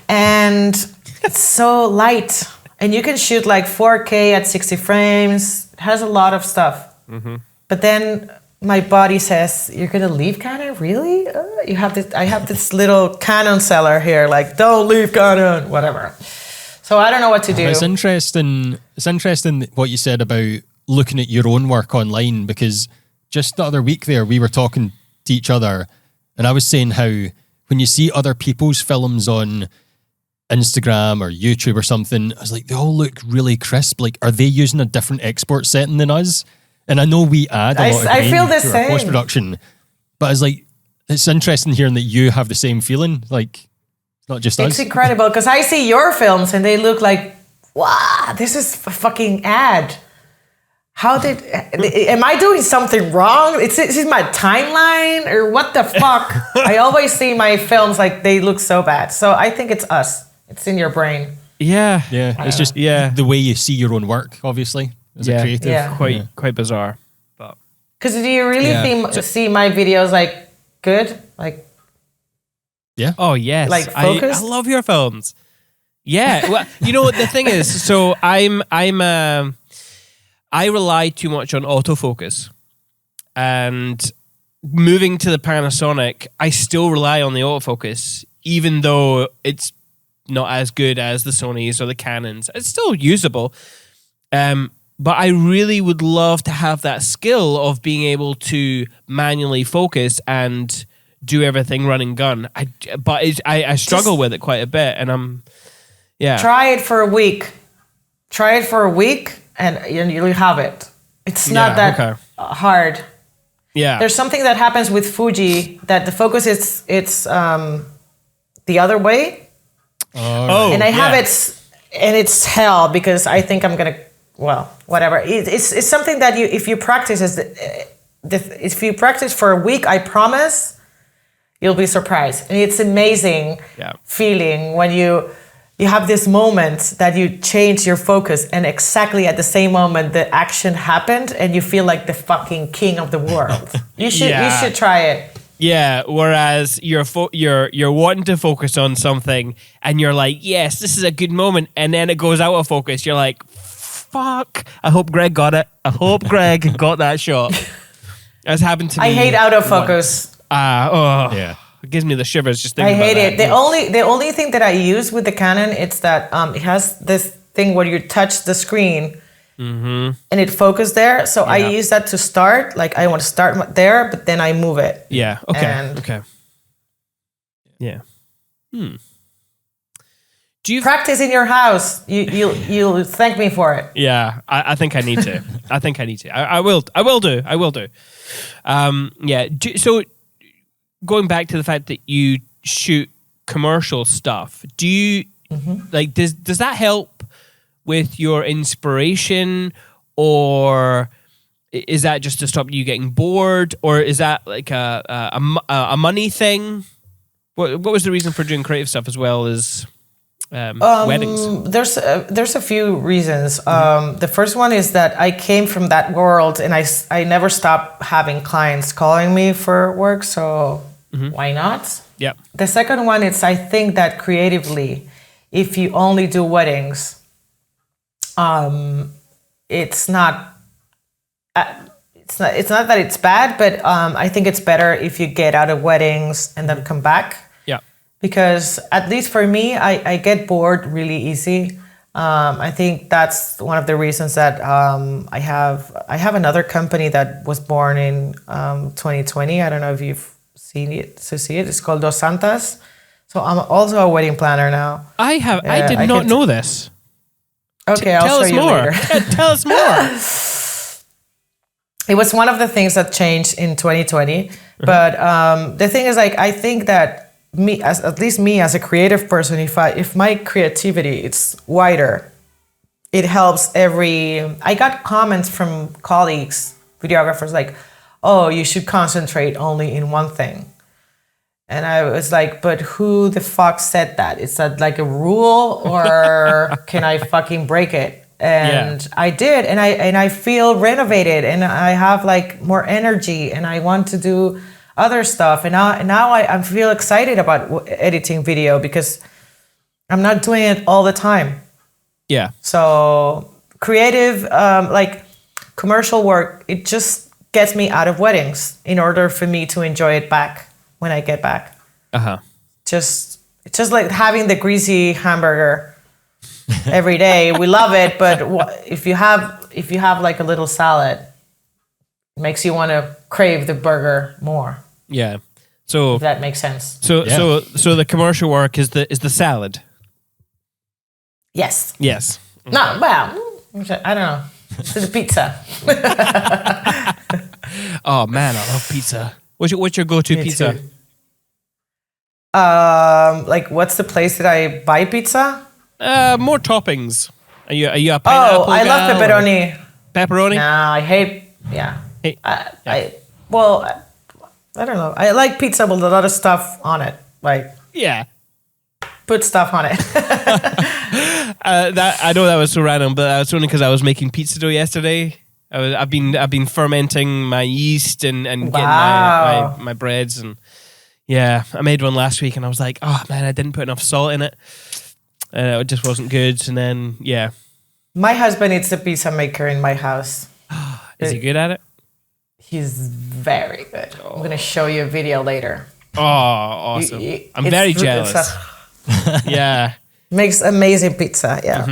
and it's so light, and you can shoot like 4K at 60 frames. It has a lot of stuff, but then my body says, "You're gonna leave Canon, really? You have this. I have this little Canon seller here. Like, don't leave Canon, whatever." So I don't know what to do. It's interesting. It's interesting what you said about looking at your own work online, because just the other week there, we were talking to each other, and I was saying how when you see other people's films on Instagram or YouTube or something, I was like, they all look really crisp. Like, are they using a different export setting than us? And I know we add a lot of I feel the to our same. post-production, but I was like, it's interesting hearing that you have the same feeling. Like, not just us. It's incredible because I see your films and they look like, wow, this is a fucking ad. Am I doing something wrong? Is it my timeline or what the fuck? I always see my films like they look so bad. So I think it's us. It's in your brain. Yeah. Yeah, it's just the way you see your own work, obviously, as a creative. Yeah. Quite bizarre. But Because do you really see my videos like good? Like, Yeah. oh yes, Like I focused? love your films. Yeah, well, you know what the thing is. So I rely too much on autofocus, and moving to the Panasonic, I still rely on the autofocus, even though it's not as good as the Sonys or the Canons. It's still usable. But I really would love to have that skill of being able to manually focus and do everything run and gun. I struggle with it quite a bit, and try it for a week. Try it for a week and you'll have it. It's not that hard. Yeah. There's something that happens with Fuji that the focus it's the other way. Oh, And I have it, and it's hell because I think I'm gonna, well, whatever. It's something that if you practice if you practice for a week, I promise you'll be surprised. And it's amazing feeling when you have this moment that you change your focus, and exactly at the same moment the action happened, and you feel like the fucking king of the world. You should try it. Yeah, whereas you're wanting to focus on something and you're like, yes, this is a good moment, and then it goes out of focus. You're like, fuck, I hope Greg got it. I hope Greg got that shot. That's happened to me. I hate out of focus. Yeah. It gives me the shivers just thinking I about hate that. it. The only thing that I use with the Canon, it's that it has this thing where you touch the screen and it focuses there. So I use that to start. Like, I want to start there, but then I move it. Yeah. Okay. And okay. Yeah. Do you practice in your house? You'll thank me for it. Yeah, I think I need to. I will do. Yeah. So going back to the fact that you shoot commercial stuff, do you like does that help with your inspiration, or is that just to stop you getting bored, or is that like a money thing? What was the reason for doing creative stuff as well as weddings? There's a few reasons. The first one is that I came from that world, and I never stopped having clients calling me for work, so why not? Yeah. The second one is, I think that creatively, if you only do weddings, it's not that it's bad, but I think it's better if you get out of weddings and then come back. Yeah. Because at least for me, I get bored really easy. I think that's one of the reasons that I have another company that was born in 2020. I don't know if you've seen it. It's called Dos Santas. So I'm also a wedding planner now. I did not know this. Okay, I'll show you later. Tell us more. It was one of the things that changed in 2020. But the thing is, like, I think that me, as at least me as a creative person, if my creativity it's wider, it helps I got comments from colleagues, videographers, like, oh, you should concentrate only in one thing. And I was like, but who the fuck said that? Is that like a rule, or can I fucking break it? And I did, and I feel renovated, and I have like more energy, and I want to do other stuff. And now I feel excited about editing video because I'm not doing it all the time. Yeah. So creative, like commercial work, it just gets me out of weddings in order for me to enjoy it back when I get back. Just like having the greasy hamburger every day. We love it, but if you have like a little salad, it makes you want to crave the burger more. Yeah. So if that makes sense. So the commercial work is the salad. Yes. Yes. No, well, I don't know. It's the pizza. Oh man, I love pizza. What's your go-to Me pizza? too. Like what's the place that I buy pizza? More toppings. Are you a pineapple I love gal, pepperoni. or Pepperoni? Nah, I hate. Yeah. Hey, I don't know. I like pizza with a lot of stuff on it. Like yeah. put stuff on it. That I know that was so random, but that's only because I was making pizza dough yesterday. I've been fermenting my yeast and getting my breads, and yeah, I made one last week and I was like, oh man, I didn't put enough salt in it. It just wasn't good. And then yeah, My husband is a pizza maker in my house. is he good at it? He's very good. I'm gonna show you a video later. Oh, awesome! I'm very jealous. Yeah. Makes amazing pizza. Yeah.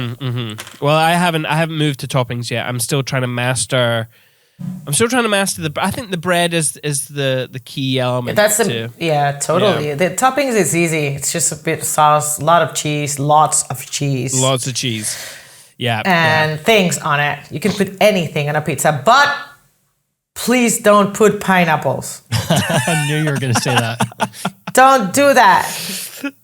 Well, I haven't moved to toppings yet. I'm still trying to master. I think the bread is the key element. That's totally. Yeah. The toppings is easy. It's just a bit of sauce, lots of cheese. Yeah. And things on it. You can put anything on a pizza, but please don't put pineapples. I knew you were going to say that. Don't do that.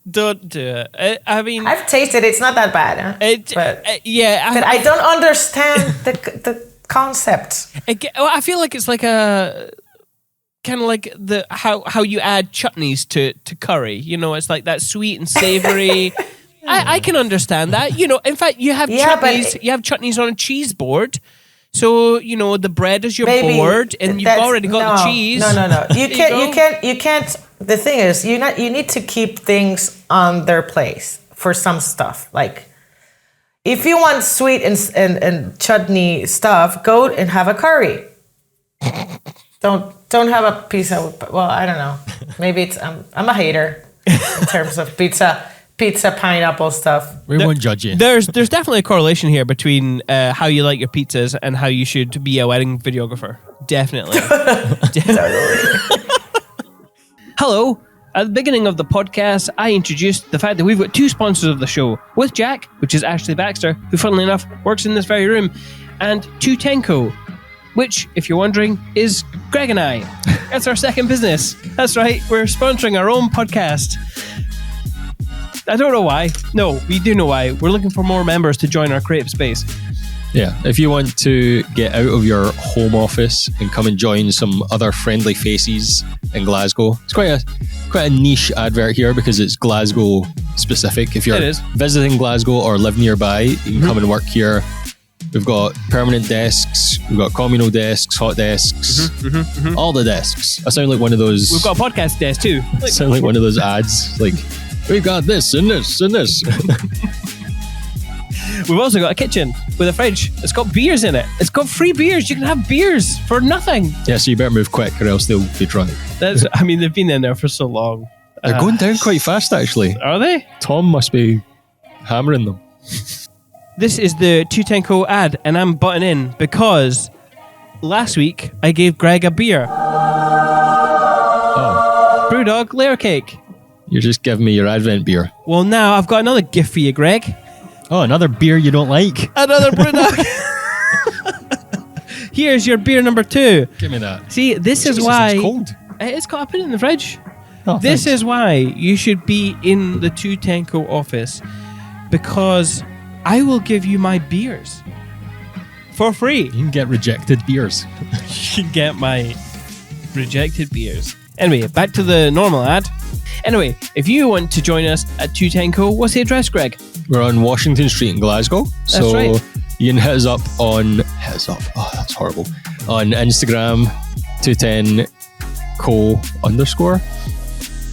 Don't do it. I mean, I've tasted it. It's not that bad. But I don't understand the concept. I feel like it's like a kind of like how you add chutneys to curry. You know, it's like that sweet and savory. I can understand that. You know, in fact, you have chutneys. You have chutneys on a cheese board. So you know the bread is your board, and you've already got the cheese. No. You can't. The thing is, you need to keep things on their place for some stuff. Like, if you want sweet and chutney stuff, go and have a curry. Don't have a pizza. Well, I don't know. Maybe it's I'm a hater in terms of pizza pineapple stuff. We won't judge you. There's definitely a correlation here between how you like your pizzas and how you should be a wedding videographer. Definitely. Hello. At the beginning of the podcast, I introduced the fact that we've got two sponsors of the show, with Jack, which is Ashley Baxter, who funnily enough works in this very room, and Txina, which, if you're wondering, is Greg and I. That's our second business. That's right, we're sponsoring our own podcast. I don't know why. No, we do know why. We're looking for more members to join our creative space. Yeah, if you want to get out of your home office and come and join some other friendly faces in Glasgow, it's quite a niche advert here because it's Glasgow specific. If you're visiting Glasgow or live nearby, you can come and work here. We've got permanent desks, we've got communal desks, hot desks, all the desks. I sound like one of those. We've got a podcast desk too. I sound like one of those ads, like, we've got this and this and this. We've also got a kitchen with a fridge. It's got beers in it. It's got free beers. You can have beers for nothing. Yeah, so you better move quick or else they'll be drunk. They've been in there for so long. They're going down quite fast, actually. Are they? Tom must be hammering them. This is the Txina ad, and I'm butting in because last week I gave Greg a beer. Oh. Brewdog layer cake. You're just giving me your Advent beer. Well, now I've got another gift for you, Greg. Oh, another beer you don't like. Another Brewdog. Here's your beer number 2. Give me that. See, this Jesus, is why... It's cold. It's got, I put it in the fridge. This thanks. is why you should be in the 210Co office, because I will give you my beers for free. You can get rejected beers. You can get my rejected beers. Anyway, back to the normal ad. Anyway, if you want to join us at 210Co, what's the address, Greg? We're on Washington Street in Glasgow. So right. you can hit us up. Oh, that's horrible. On Instagram, 210co_,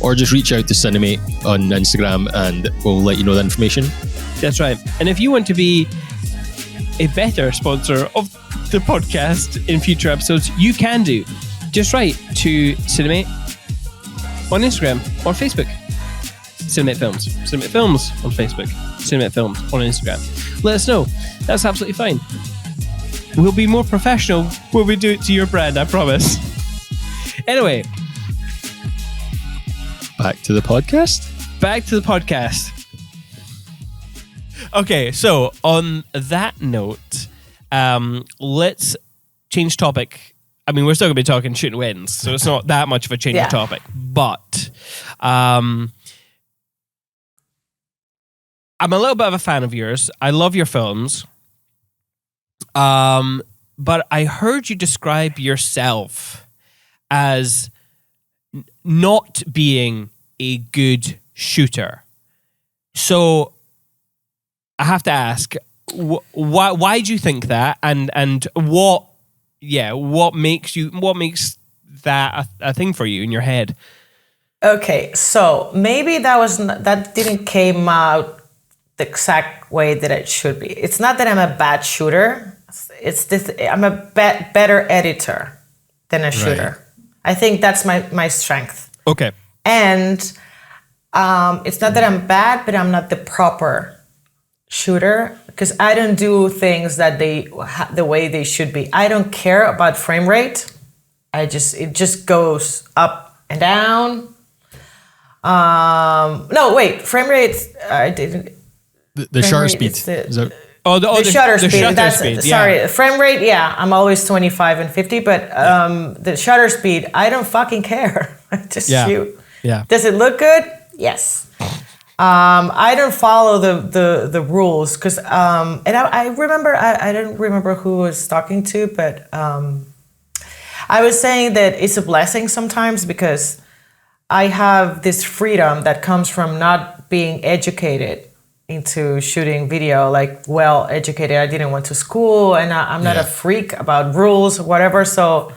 or just reach out to Cinemate on Instagram and we'll let you know the information. That's right. And if you want to be a better sponsor of the podcast in future episodes, you can do. Just write to Cinemate on Instagram or Facebook. Cinemate Films. Cinemate Films on Facebook. Cinemate Films on Instagram. Let us know. That's absolutely fine. We'll be more professional when we do it to your brand, I promise. Anyway. Back to the podcast. Back to the podcast. Okay, so on that note, let's change topic. I mean, we're still going to be talking shooting weddings, so it's not that much of a change of topic. But I'm a little bit of a fan of yours. I love your films. But I heard you describe yourself as not being a good shooter. So I have to ask, why do you think that? And what makes that a thing for you in your head? Okay, so maybe that didn't came out the exact way that it should be. It's not that I'm a bad shooter. It's this. I'm a better editor than a shooter. Right. I think that's my strength. Okay. And it's not that I'm bad, but I'm not the proper shooter because I don't do things that the way they should be. I don't care about frame rate. It just goes up and down. No, wait, frame rate. I didn't. The shutter speed. The shutter speed. Sorry, frame rate. Yeah, I'm always 25 and 50, but the shutter speed, I don't fucking care. I just shoot. Yeah. Does it look good? Yes. I don't follow the rules because and I remember I don't remember who I was talking to, but I was saying that it's a blessing sometimes because I have this freedom that comes from not being educated into shooting video, like well educated. I didn't went to school and I'm not a freak about rules or whatever. So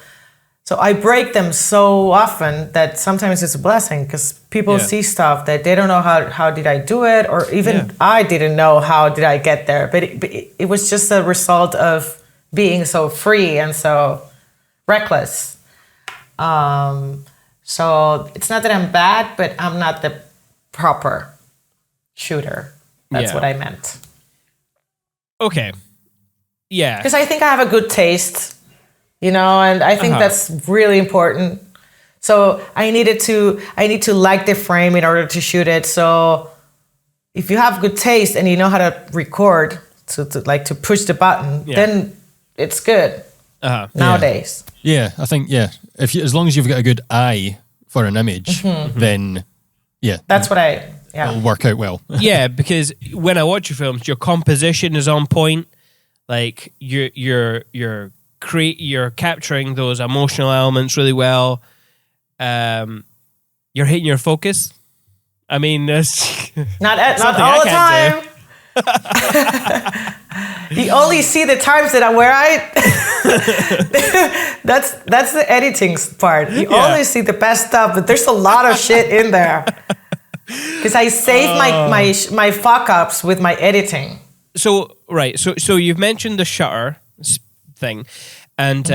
I break them so often that sometimes it's a blessing because people see stuff that they don't know how did I do it, or even I didn't know how did I get there. But it was just a result of being so free and so reckless. So it's not that I'm bad, but I'm not the proper shooter. That's what I meant. Okay. Yeah. Because I think I have a good taste, and I think that's really important. So I need to like the frame in order to shoot it. So if you have good taste and you know how to record, to push the button, then it's good nowadays. Yeah, I think as long as you've got a good eye for an image, then that's what it'll work out well. Yeah, because when I watch your films, your composition is on point. Like you're capturing those emotional elements really well. You're hitting your focus. I mean, that's not all the time. You only see the times that that's the editing part. You only see the best stuff, but there's a lot of shit in there. Because I save my fuck ups with my editing. So you've mentioned the shutter thing, and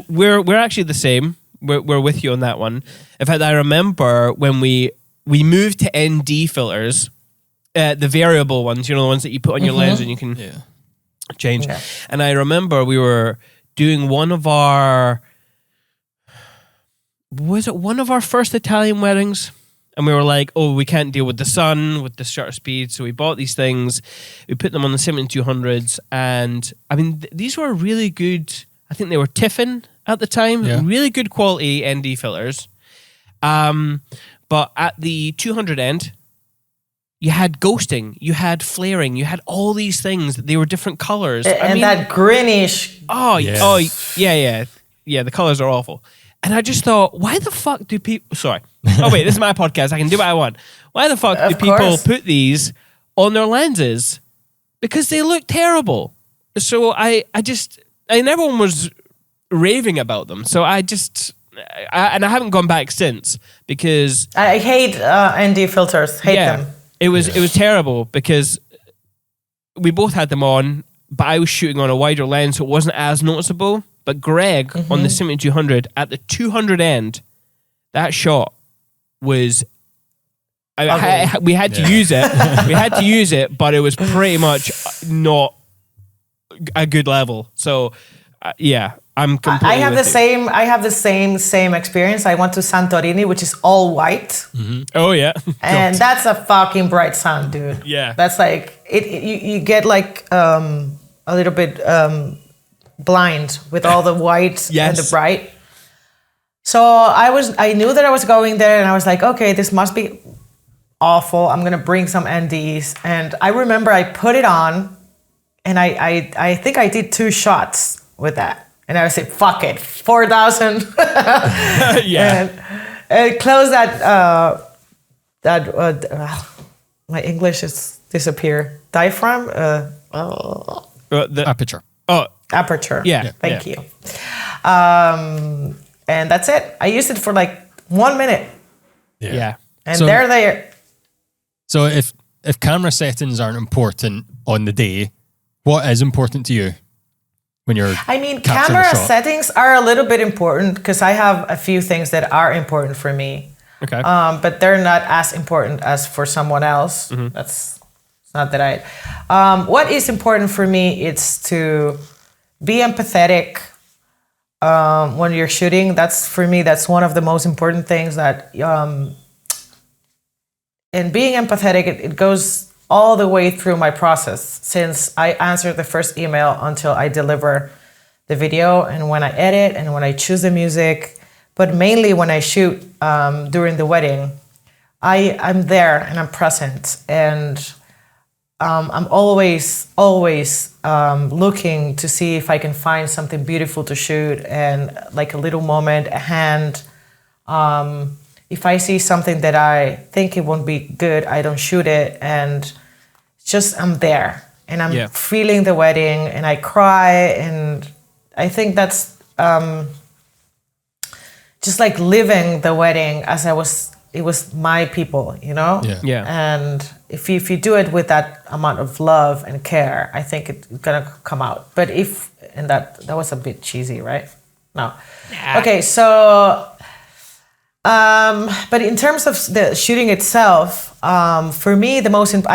we're actually the same. We're with you on that one. In fact, I remember when we moved to ND filters, the variable ones, the ones that you put on your lens and you can change. Yeah. And I remember we were doing one of our first Italian weddings? And we were like, oh, we can't deal with the sun, with the shutter speed. So we bought these things. We put them on the 7200s. And I mean, these were really good. I think they were Tiffin at the time. Yeah. Really good quality ND filters. But But at the 200 end, you had ghosting, you had flaring, you had all these things. They were different colors. And that greenish. Oh, Yes. oh, yeah. The colors are awful. And I just thought, why the fuck do people... Sorry. Oh, wait, this is my podcast. I can do what I want. Why the fuck do people put these on their lenses? Because they look terrible. So and everyone was raving about them. So I haven't gone back since because... I hate ND filters. Hate them. It was terrible because we both had them on, but I was shooting on a wider lens, so it wasn't as noticeable. But Greg on the Cinemate 200 at the 200 end, that shot was. We had to use it. We had to use it, but it was pretty much not a good level. So, I'm completely. I have the same experience. I went to Santorini, which is all white. Oh yeah, and that's a fucking bright sun, dude. Yeah, that's like you get like a little bit blind with all the white and the bright. So I knew that I was going there, and I was like, okay, this must be awful. I'm gonna bring some NDs, and I remember I put it on, and I think I did 2 shots with that, and I was like, fuck it, 4,000. Yeah, and close that. My English is disappear. Diaphragm. The aperture. Oh, aperture. Yeah. Thank you. And that's it. I used it for like 1 minute. Yeah. And they're there. So if camera settings aren't important on the day, what is important to you when you're camera settings are a little bit important because I have a few things that are important for me. Okay. But they're not as important as for someone else. It's not that I... what is important for me is to be empathetic when you're shooting. For me, that's one of the most important things that... and being empathetic, it goes all the way through my process since I answer the first email until I deliver the video and when I edit and when I choose the music, but mainly when I shoot during the wedding, I'm there and I'm present and I'm always looking to see if I can find something beautiful to shoot and like a little moment, a hand. If I see something that I think it won't be good, I don't shoot it. And just I'm there and I'm feeling the wedding and I cry. And I think that's just like living the wedding as it was my people, you know? Yeah. And if you do it with that amount of love and care, I think it's gonna come out. But that was a bit cheesy, right? No. Nah. Okay, so... but in terms of the shooting itself, for me,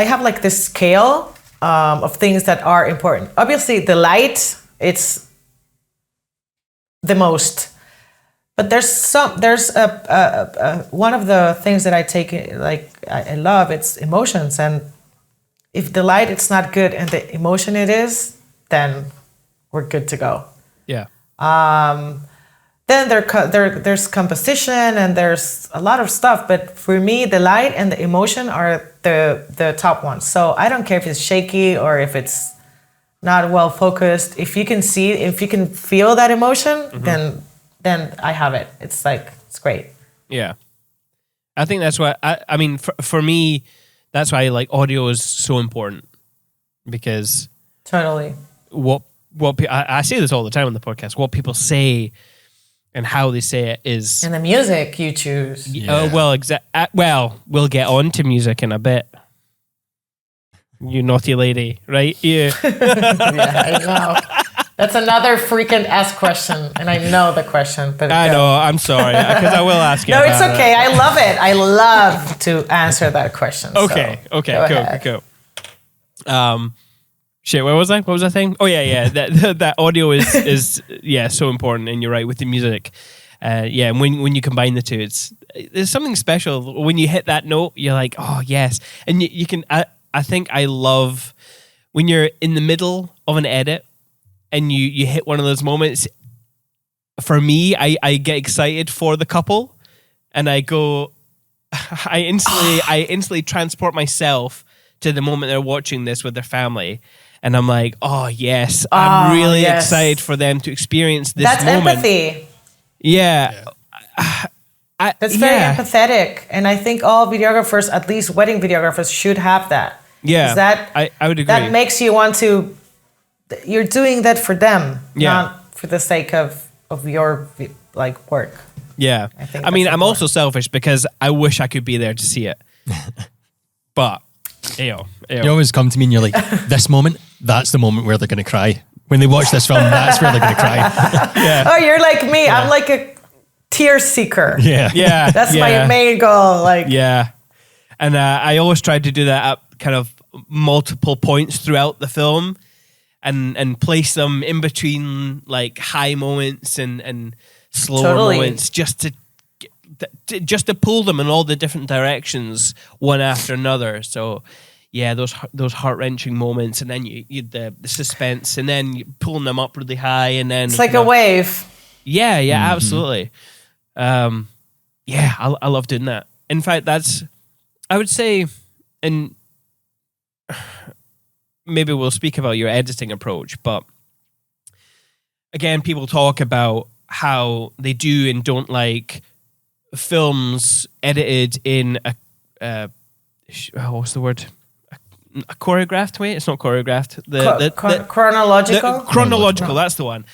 I have like this scale of things that are important. Obviously, the light, it's the most. But there's one of the things that I take, like I love, it's emotions. And if the light, it's not good and the emotion it is, then we're good to go. Yeah. Then there's composition and there's a lot of stuff, but for me, the light and the emotion are the top ones. So I don't care if it's shaky or if it's not well focused. If you can feel that emotion, then I have it. It's great. Yeah, I think that's why. For me, that's why like audio is so important because totally what I say this all the time on the podcast. What people say. And how they say it is... And the music you choose. Yeah. We'll get on to music in a bit. You naughty lady, right? Yeah. Yeah, I know. That's another freaking ask question. And I know the question. But I know, I'm sorry. Because I will ask you. No, it's okay. I love it. I love to answer that question. Okay, cool. Shit, where was I? What was I saying? Oh yeah. That audio is so important, and you're right with the music. And when you combine the two, there's something special when you hit that note. You're like, oh yes, and you can. I think I love when you're in the middle of an edit and you hit one of those moments. For me, I get excited for the couple, and I go, I instantly transport myself to the moment they're watching this with their family. And I'm like, oh, yes, I'm really excited for them to experience this moment. That's empathy. Yeah. That's very empathetic. And I think all videographers, at least wedding videographers, should have that. Yeah, I would agree. That makes you want to, you're doing that for them, not for the sake of your like work. Yeah. I mean, I'm also selfish because I wish I could be there to see it. But, ew. You always come to me and you're like, this moment, that's the moment where they're going to cry. When they watch this film, that's where they're going to cry. Yeah. Oh, you're like me. I'm like a tear seeker. Yeah. That's my main goal. Like, yeah. And I always tried to do that at kind of multiple points throughout the film and place them in between like high moments and slower moments just to pull them in all the different directions one after another. So yeah, those heart-wrenching moments, and then you the suspense, and then you pulling them up really high, and then it's like a wave. Yeah, absolutely. I love doing that. In fact, I would say, and maybe we'll speak about your editing approach, but again, people talk about how they do and don't like films edited in what's the word? A choreographed way? It's not choreographed. Chronological? Chronological, that's the one.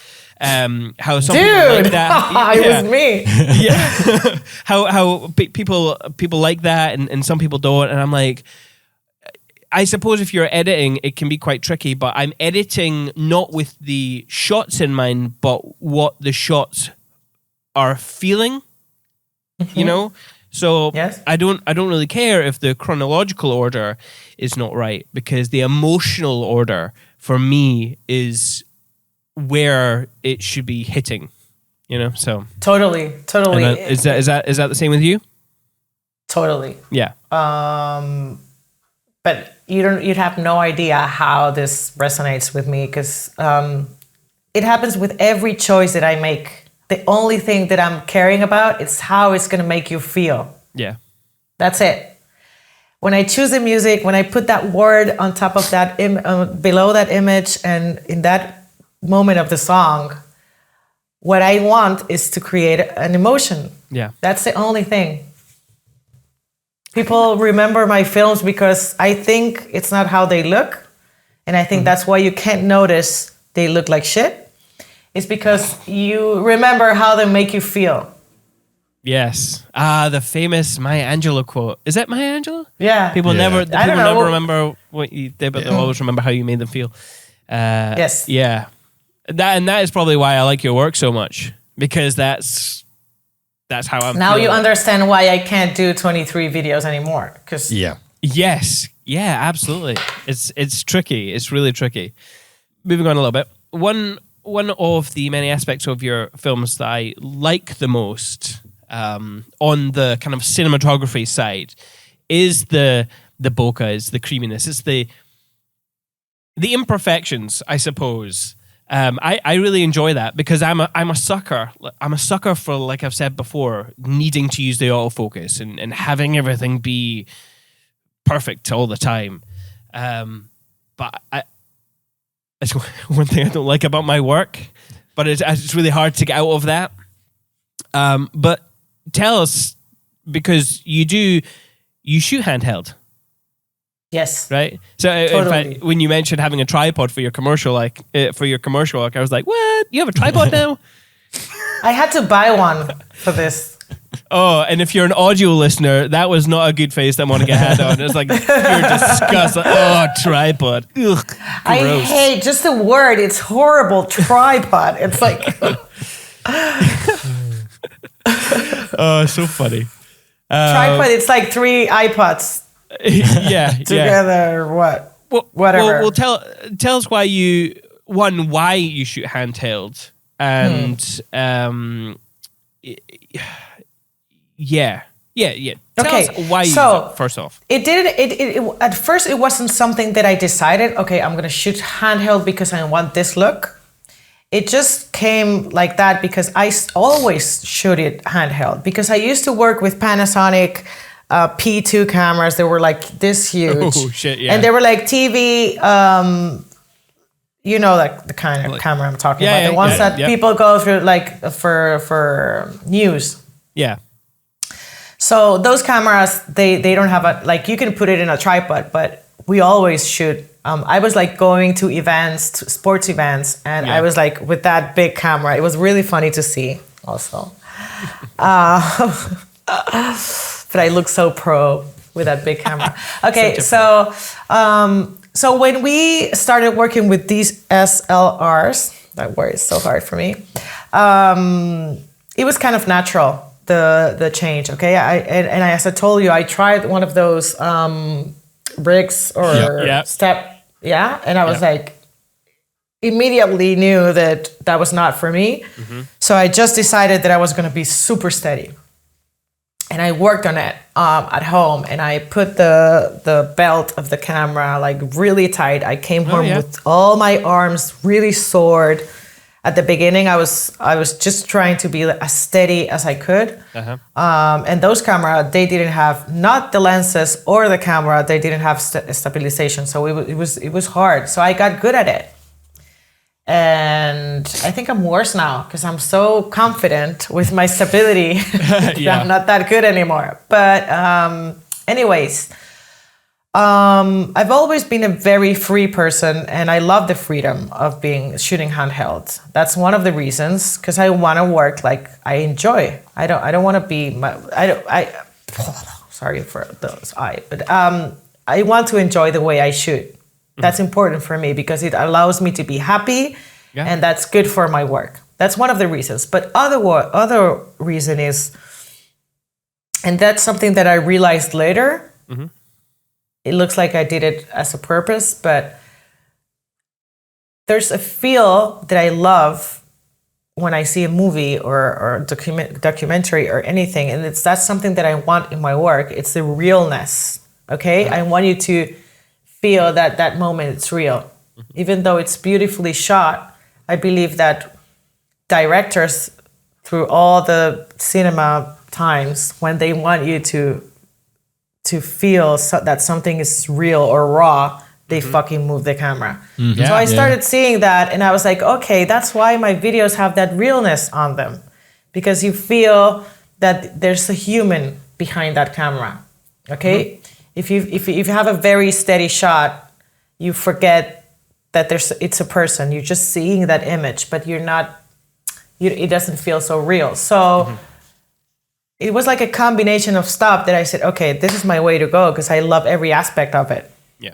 How some Dude, people like that. It was me. Yeah. how people like that and some people don't. And I'm like, I suppose if you're editing, it can be quite tricky, but I'm editing not with the shots in mind, but what the shots are feeling, you know? So yes. I don't really care if the chronological order is not right, because the emotional order for me is where it should be hitting, you know? So totally. Is that the same with you? Totally. Yeah. But you'd have no idea how this resonates with me, because it happens with every choice that I make. The only thing that I'm caring about is how it's going to make you feel. Yeah. That's it. When I choose the music, when I put that word on top of that, below that image, and in that moment of the song, what I want is to create an emotion. Yeah. That's the only thing. People remember my films because I think it's not how they look. And I think that's why you can't notice they look like shit. It's because you remember how they make you feel. Yes. The famous Maya Angelou quote. Is that Maya Angelou? Yeah. People never remember what you did, but they'll always remember how you made them feel. Yes. Yeah. That is probably why I like your work so much, because that's how I'm now feeling. You understand why I can't do 23 videos anymore. Yes. Yeah, absolutely. It's tricky. It's really tricky. Moving on a little bit. One of the many aspects of your films that I like the most, on the kind of cinematography side, is the bokeh, is the creaminess, it's the imperfections, I suppose. I really enjoy that, because I'm a sucker. I'm a sucker for, like I've said before, needing to use the autofocus and having everything be perfect all the time. But it's one thing I don't like about my work, but it's really hard to get out of that. But tell us, because you shoot handheld. Yes. Right. So totally. In fact, when you mentioned having a tripod for your commercial, I was like, what? You have a tripod now? I had to buy one for this. Oh, and if you're an audio listener, that was not a good face that Monika had on. It's like, you're disgusting. Oh, tripod. Ugh, gross. I hate just the word. It's horrible. Tripod. It's like... Oh, so funny. Tripod, it's like 3 iPods. Yeah. Together or what? Whatever. Well, tell us why you shoot handheld, and Tell us why you use it, first off. It at first it wasn't something that I decided, okay, I'm gonna shoot handheld because I want this look. It just came like that because I always shoot it handheld, because I used to work with Panasonic P2 cameras. They were like this huge. Oh, shit, yeah. And they were like TV, you know, like the kind of camera I'm talking about. The ones that people go through like for news. Yeah. So those cameras, they don't have a, like you can put it in a tripod, but we always shoot. I was like going to events, to sports events, and I was like with that big camera. It was really funny to see also. But I look so pro with that big camera. Okay, so when we started working with these SLRs, that word is so hard for me, it was kind of natural, the change, okay? And as I told you, I tried one of those rigs or step, and I was like, immediately knew that was not for me. So I just decided that I was going to be super steady. And I worked on it at home, and I put the belt of the camera like really tight. I came home with all my arms really sore. At the beginning, I was just trying to be as steady as I could. And those cameras, they didn't have, not the lenses or the camera, they didn't have stabilization. So it was hard. So I got good at it. And I think I'm worse now because I'm so confident with my stability that I'm not that good anymore. But anyways, I've always been a very free person, and I love the freedom of shooting handheld. That's one of the reasons, because I want to work like I enjoy. I don't want to be sorry for those but I want to enjoy the way I shoot. That's important for me because it allows me to be happy, and that's good for my work. That's one of the reasons. But other reason is, and that's something that I realized later. It looks like I did it as a purpose, but there's a feel that I love when I see a movie or documentary or anything, and that's something that I want in my work. It's the realness. Okay, I want you to feel that moment it's real. Even though it's beautifully shot, I believe that directors through all the cinema times, when they want you to feel that something is real or raw, they fucking move the camera. So I started seeing that, and I was like, okay, that's why my videos have that realness on them, because you feel that there's a human behind that camera. Okay, if you have a very steady shot, you forget that it's a person. You're just seeing that image, but you're not. It doesn't feel so real. So it was like a combination of stuff that I said, okay, this is my way to go, because I love every aspect of it.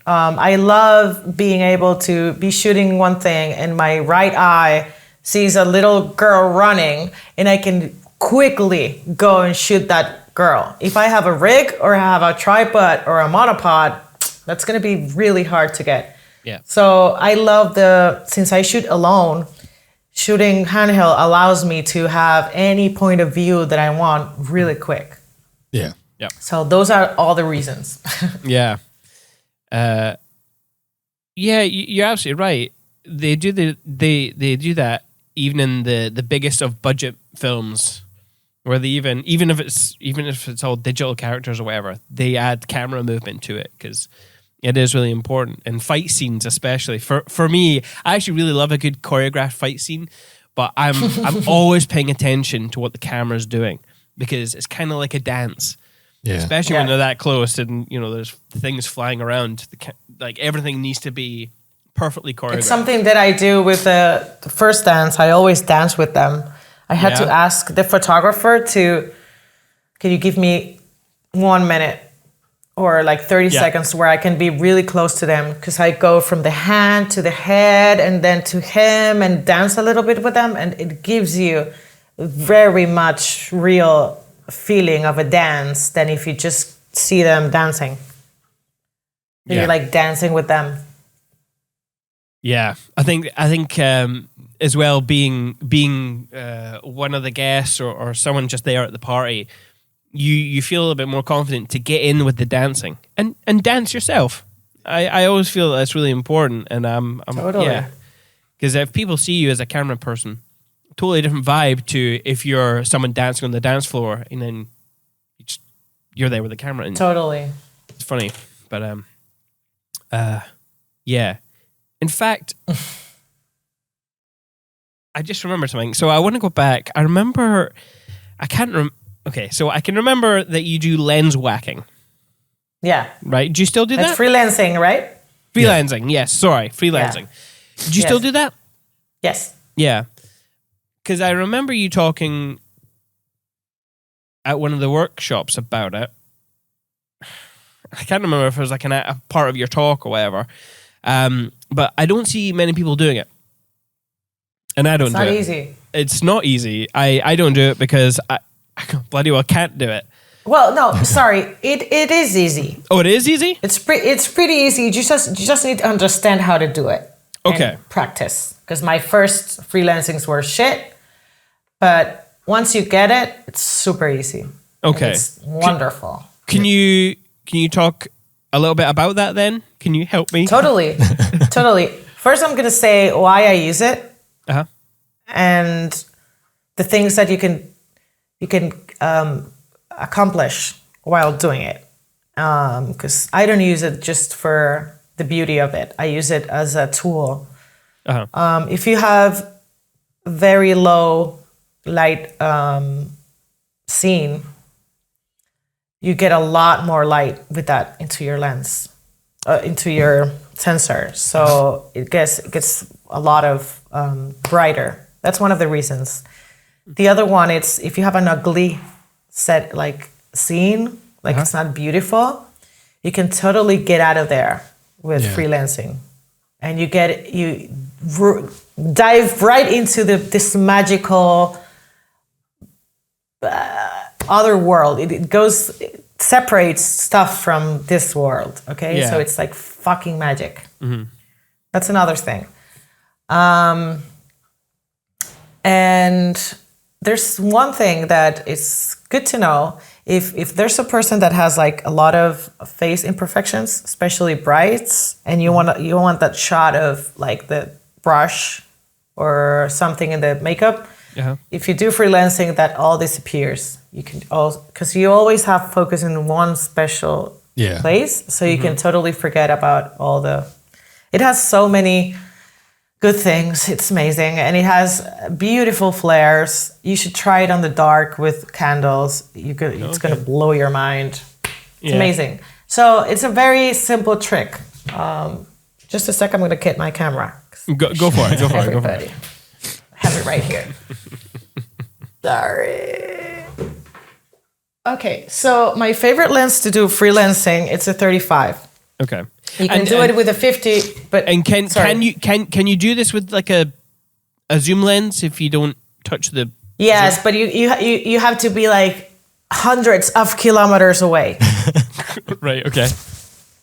I love being able to be shooting one thing and my right eye sees a little girl running, and I can quickly go and shoot that girl. If I have a rig or I have a tripod or a monopod, that's going to be really hard to get. So I love since I shoot alone, shooting handheld allows me to have any point of view that I want really quick. So those are all the reasons. You're absolutely right. They do do that even in the biggest of budget films, where they even if it's all digital characters or whatever, they add camera movement to it because it is really important. And fight scenes, especially for me, I actually really love a good choreographed fight scene, but I'm always paying attention to what the camera's doing, because it's kind of like a dance. Especially when they're that close, and there's things flying around. Like everything needs to be perfectly choreographed. It's something that I do with the first dance. I always dance with them. I had to ask the photographer can you give me 1 minute or like 30 seconds where I can be really close to them, because I go from the hand to the head and then to him and dance a little bit with them, and it gives you very much real feeling of a dance than if you just see them dancing. You're like dancing with them. I think as well, being one of the guests or someone just there at the party, you feel a bit more confident to get in with the dancing and dance yourself. I always feel that's really important, and I'm totally. Because if people see you as a camera person, totally different vibe to if you're someone dancing on the dance floor, and then you're there with the camera. And Totally. it's funny, but yeah. In fact, I just remember something. So I want to go back. I remember. I can't remember. Okay, so I can remember that you do lens whacking, Yeah. right? Do you still do That's that? freelancing, right? Freelancing, yes. Sorry, freelancing. Do you still Yes. do that? Yes. Yeah. Because I remember you talking at one of the workshops about it. I can't remember if it was like a part of your talk or whatever. But I don't see many people doing it. And I don't It's do not it. easy. It's not easy. I don't do it because I bloody well can't do it. Well, no, sorry. It is easy. Oh, it is easy? It's pretty easy. You just need to understand how to do it. Okay. And practice. Because my first freelancings were shit, but once you get it, it's super easy. Okay. And it's wonderful. Can you talk a little bit about that then? Can you help me? Totally. Totally. First, I'm going to say why I use it Uh-huh. and the things that you can accomplish while doing it. Because I don't use it just for the beauty of it. I use it as a tool. Uh-huh. If you have very low light scene, you get a lot more light with that into your lens, into your sensor. So it gets a lot of brighter. That's one of the reasons. The other one, it's if you have an ugly set like scene, like it's not beautiful, you can totally get out of there with freelancing, and you dive right into this magical other world. It separates stuff from this world. Okay, Yeah. so it's like fucking magic. That's another thing. And there's one thing that is good to know. If there's a person that has like a lot of face imperfections, especially brights, and you want that shot of like the brush or something in the makeup, if you do freelancing, that all disappears. You can because you always have focus in one special place, so you can totally forget about all the. It has so many good things. It's amazing, and it has beautiful flares. You should try it on the dark with candles. It's gonna blow your mind. It's amazing. So it's a very simple trick. Just a sec. I'm gonna get my camera. Go for it. Go for it. Go for Everybody, it. I have it right here. Sorry. Okay, so my favorite lens to do freelancing, it's a 35. Okay. You can do it with a 50, but can you do this with like a zoom lens if you don't touch the? Yes, but you have to be like hundreds of kilometers away. Right. Okay.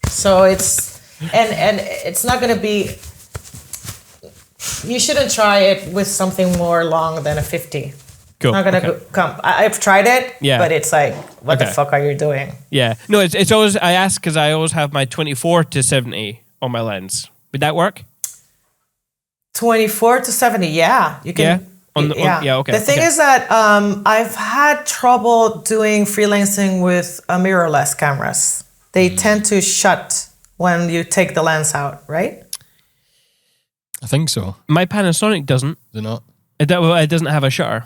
So it's and it's not going to be. You shouldn't try it with something more long than a 50. Cool. Not gonna come. I've tried it, but it's like, what the fuck are you doing? Yeah. No, it's always, I ask because I always have my 24 to 70 on my lens. Would that work? 24 to 70, yeah. You can. Yeah? Okay. The thing is that I've had trouble doing freelancing with mirrorless cameras. They tend to shut when you take the lens out, right? I think so. My Panasonic doesn't. They're not. It doesn't have a shutter.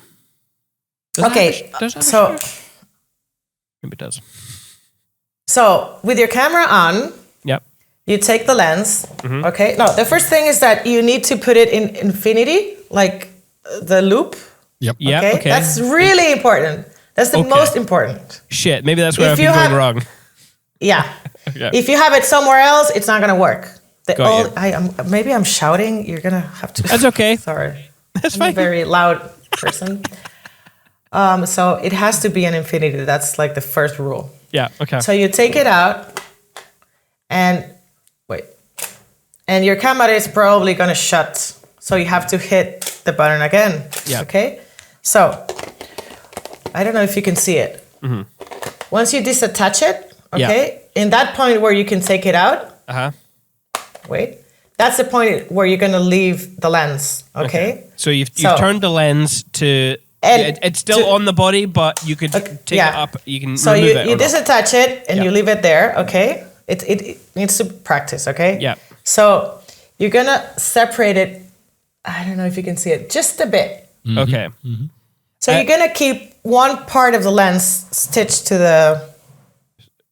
Does it have a shutter? Maybe it does. So with your camera on, you take the lens. Okay. No, the first thing is that you need to put it in infinity, like the loop. Yep. Okay. That's really important. That's the most important. Shit. Maybe that's where I've been going wrong. Yeah. If you have it somewhere else, it's not gonna work. Maybe I'm shouting. You're gonna have to. That's okay. Sorry. That's I'm fine. a very loud person. So it has to be an infinity. That's like the first rule. Yeah. Okay. So you take it out, and and your camera is probably gonna shut. So you have to hit the button again. Yeah. Okay. So I don't know if you can see it. Once you disattach it, in that point where you can take it out. That's the point where you're gonna leave the lens. Okay. So you've turned the lens to And It's still on the body, but you could take it up. You can so remove it. you disattach it and Yeah. you leave it there. Okay, it needs to practice. Okay. Yeah. So you're gonna separate it. I don't know if you can see it, just a bit. Okay. So you're gonna keep one part of the lens stitched to the.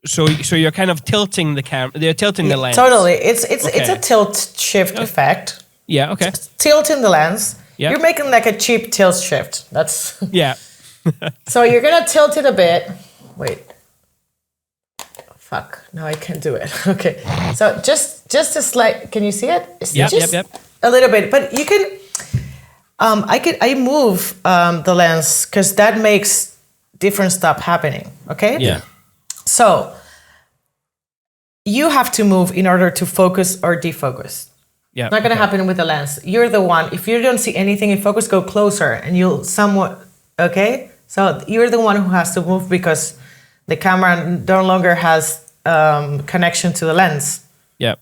So you're kind of tilting the camera. They're tilting the lens. Totally, it's Okay. a tilt shift effect. Yeah. Okay. Tilting the lens. Yeah. You're making like a cheap tilt shift. That's Yeah. so you're gonna tilt it a bit. Wait. Fuck. No, I can't do it. Okay. So just a slight. Can you see it? It's Yep, just yep. a little bit, but you can. I move the lens because that makes different stuff happening. Okay. Yeah. So you have to move in order to focus or defocus. Yeah. It's not going to happen with the lens. You're the one. If you don't see anything in focus, go closer and you'll somewhat, okay? So you're the one who has to move because the camera no longer has connection to the lens, Yeah.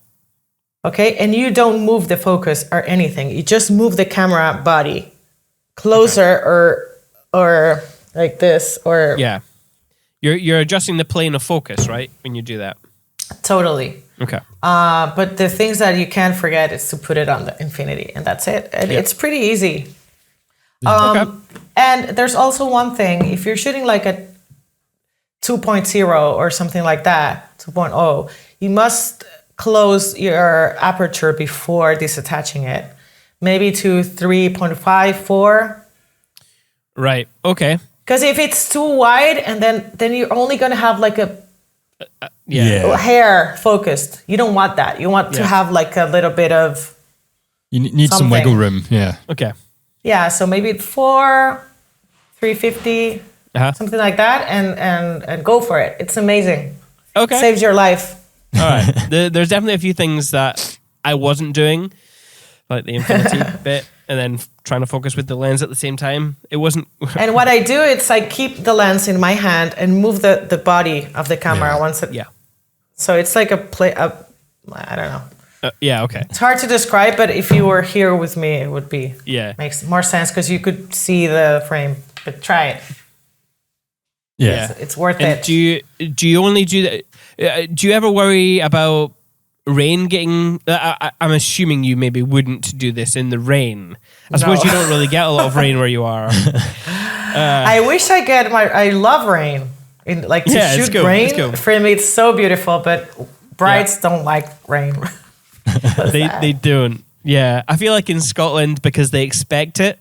okay? And you don't move the focus or anything. You just move the camera body closer or like this or Yeah. You're adjusting the plane of focus, right? When you do that. totally. Okay. But the things that you can't forget is to put it on the infinity, and that's it. And it's pretty easy. Okay. And there's also one thing: if you're shooting like a 2.0 or something like that, 2.0, you must close your aperture before disattaching it, maybe to 3.5, 4. Right. Okay. Because if it's too wide, and then you're only gonna have like a Yeah. hair focused. You don't want that. You want to Yeah. have like a little bit of. You need some Something. wiggle room. Yeah. Okay. Yeah, so maybe 4, 350, Uh-huh. something like that, and go for it. It's amazing. Okay. Saves your life. All right. There's definitely a few things that I wasn't doing, like the infinity bit, and then trying to focus with the lens at the same time. It wasn't. And what I do, it's I keep the lens in my hand and move the body of the camera once it. Yeah. So it's like I don't know. Yeah. Okay. It's hard to describe, but if you were here with me, it would be Yeah. makes more sense because you could see the frame. But try it. Yeah. It's worth And it. do you only do that? Do you ever worry about rain getting? I'm assuming you maybe wouldn't do this in the rain. I suppose you don't really get a lot of rain where you are. I wish I get I love rain. In like to Yeah, it's shoot cool, rain it's cool. for me, it's so beautiful. But brides don't like rain. They don't. Yeah, I feel like in Scotland, because they expect it,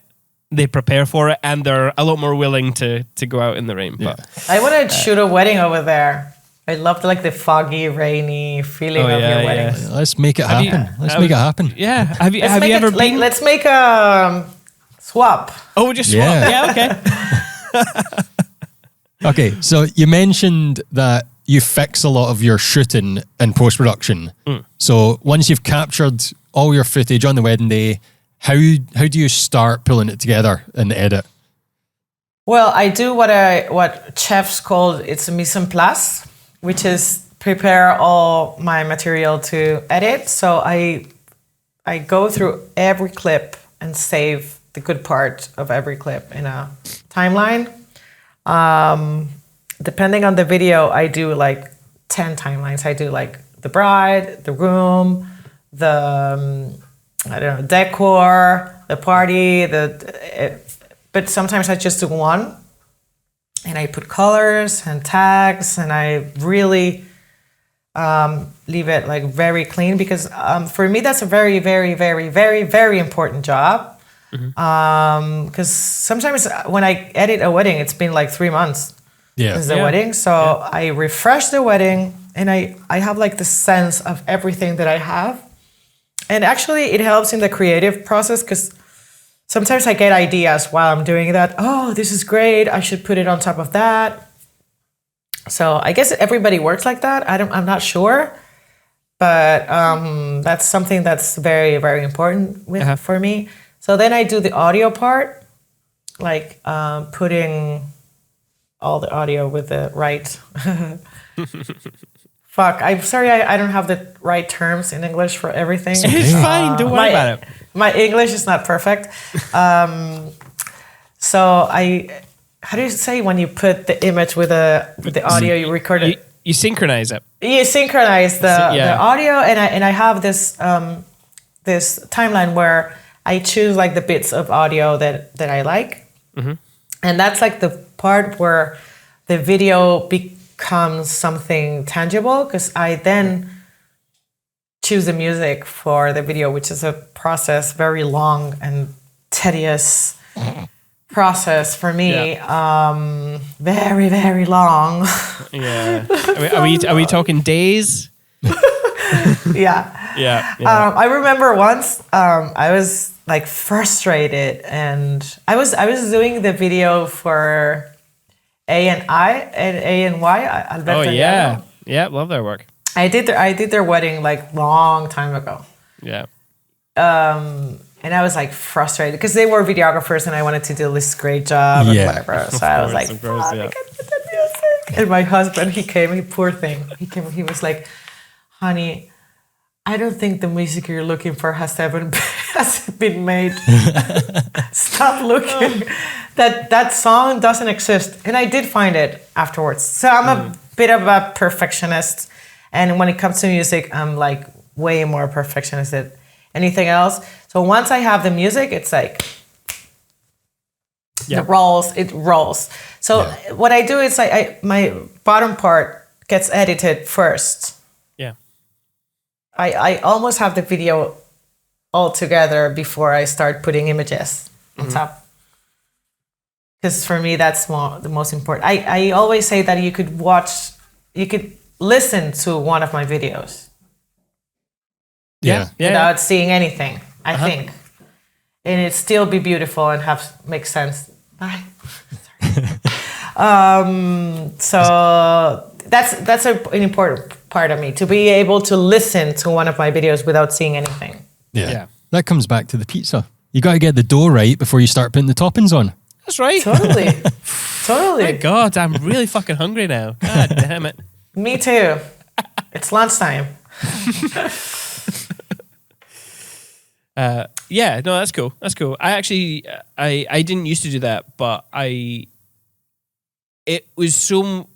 they prepare for it, and they're a lot more willing to go out in the rain. But I want to shoot a wedding over there. I love the foggy, rainy feeling of your wedding. yeah. Let's make it you- happen. Let's make it happen. Yeah, have you ever been? Let's make a swap. Oh, just swap. Yeah. Yeah, okay. Okay, so you mentioned that you fix a lot of your shooting in post-production. So once you've captured all your footage on the wedding day, how do you start pulling it together in the edit? Well, I do what chefs call it's a mise en place, which is prepare all my material to edit. So I go through every clip and save the good part of every clip in a timeline. Depending on the video, I do like 10 timelines. I do like the bride, the groom, the I don't know, decor, the party, but sometimes I just do one, and I put colors and tags, and I really leave it like very clean because for me that's a very, very, very, very, very important job. Because sometimes when I edit a wedding, it's been like 3 months since the wedding. So I refresh the wedding, and I have like the sense of everything that I have. And actually, it helps in the creative process because sometimes I get ideas while I'm doing that. Oh, this is great. I should put it on top of that. So I guess everybody works like that. I'm not sure, but that's something that's very, very important for me. So then I do the audio part, like putting all the audio with the right. Fuck, I'm sorry I don't have the right terms in English for everything. It's fine. Don't worry about it. My English is not perfect. So how do you say when you put the image with the audio, you record it? You synchronize it. You synchronize the audio, and I have this this timeline where I choose like the bits of audio that I like, and that's like the part where the video becomes something tangible, because I then choose the music for the video, which is a process, very long and tedious process for me. Very, very long. Yeah. Are we talking days? Yeah. Yeah. I remember once I was like frustrated, and I was doing the video for A&Y. Alberto Oh yeah. Yeah, love their work. I did their wedding like long time ago. Yeah. And I was like frustrated because they were videographers and I wanted to do this great job and whatever. So I was like, of course, I can't put the music. And my husband, poor thing. He was like, honey, I don't think the music you're looking for has been made. Stop looking. That song doesn't exist. And I did find it afterwards. So I'm a bit of a perfectionist. And when it comes to music, I'm like way more perfectionist than anything else. So once I have the music, it's like it rolls. So what I do is my bottom part gets edited first. Yeah. I almost have the video all together before I start putting images on top. Because for me, that's the most important. I always say that you could listen to one of my videos. Yeah. Without seeing anything, I think. And it'd still be beautiful and make sense. Bye. So that's an important part of me, to be able to listen to one of my videos without seeing anything. Yeah. That comes back to the pizza. You got to get the dough right before you start putting the toppings on. That's right. Totally. My God, I'm really fucking hungry now. God damn it. Me too. It's lunchtime. Yeah, no, that's cool. That's cool. I actually, I didn't used to do that, but it was so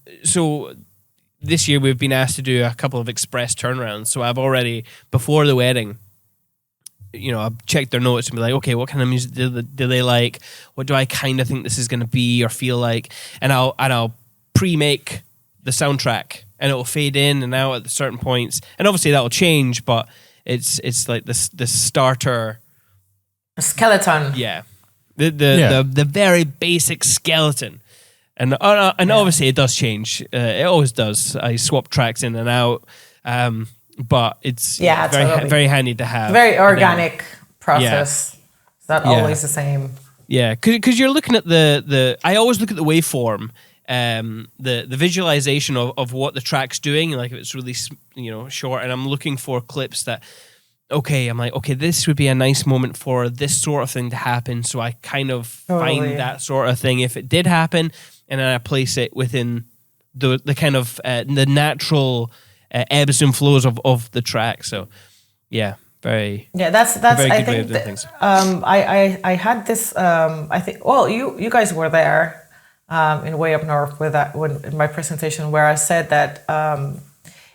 this year we've been asked to do a couple of express turnarounds. So I've already, before the wedding, I've checked their notes and be like, okay, what kind of music do they like? What do I kind of think this is going to be or feel like? And I'll pre-make the soundtrack, and it will fade in and out at certain points. And obviously that will change, but it's like the starter, a skeleton. Yeah, the very basic skeleton. And obviously it does change. It always does. I swap tracks in and out. But it's very very handy to have. Very organic process. It's not always the same. Yeah, because you're looking at the. I always look at the waveform, the visualization of what the track's doing, like if it's really short, and I'm looking for clips that. Okay, I'm like, okay, this would be a nice moment for this sort of thing to happen. So I kind of find that sort of thing if it did happen, and then I place it within the kind of the natural. Ebbs and flows of the track. So, yeah, very. Yeah, that's. Very I good way think of doing things. I had this. I think. Well, you guys were there, in Way Up North with that in my presentation where I said that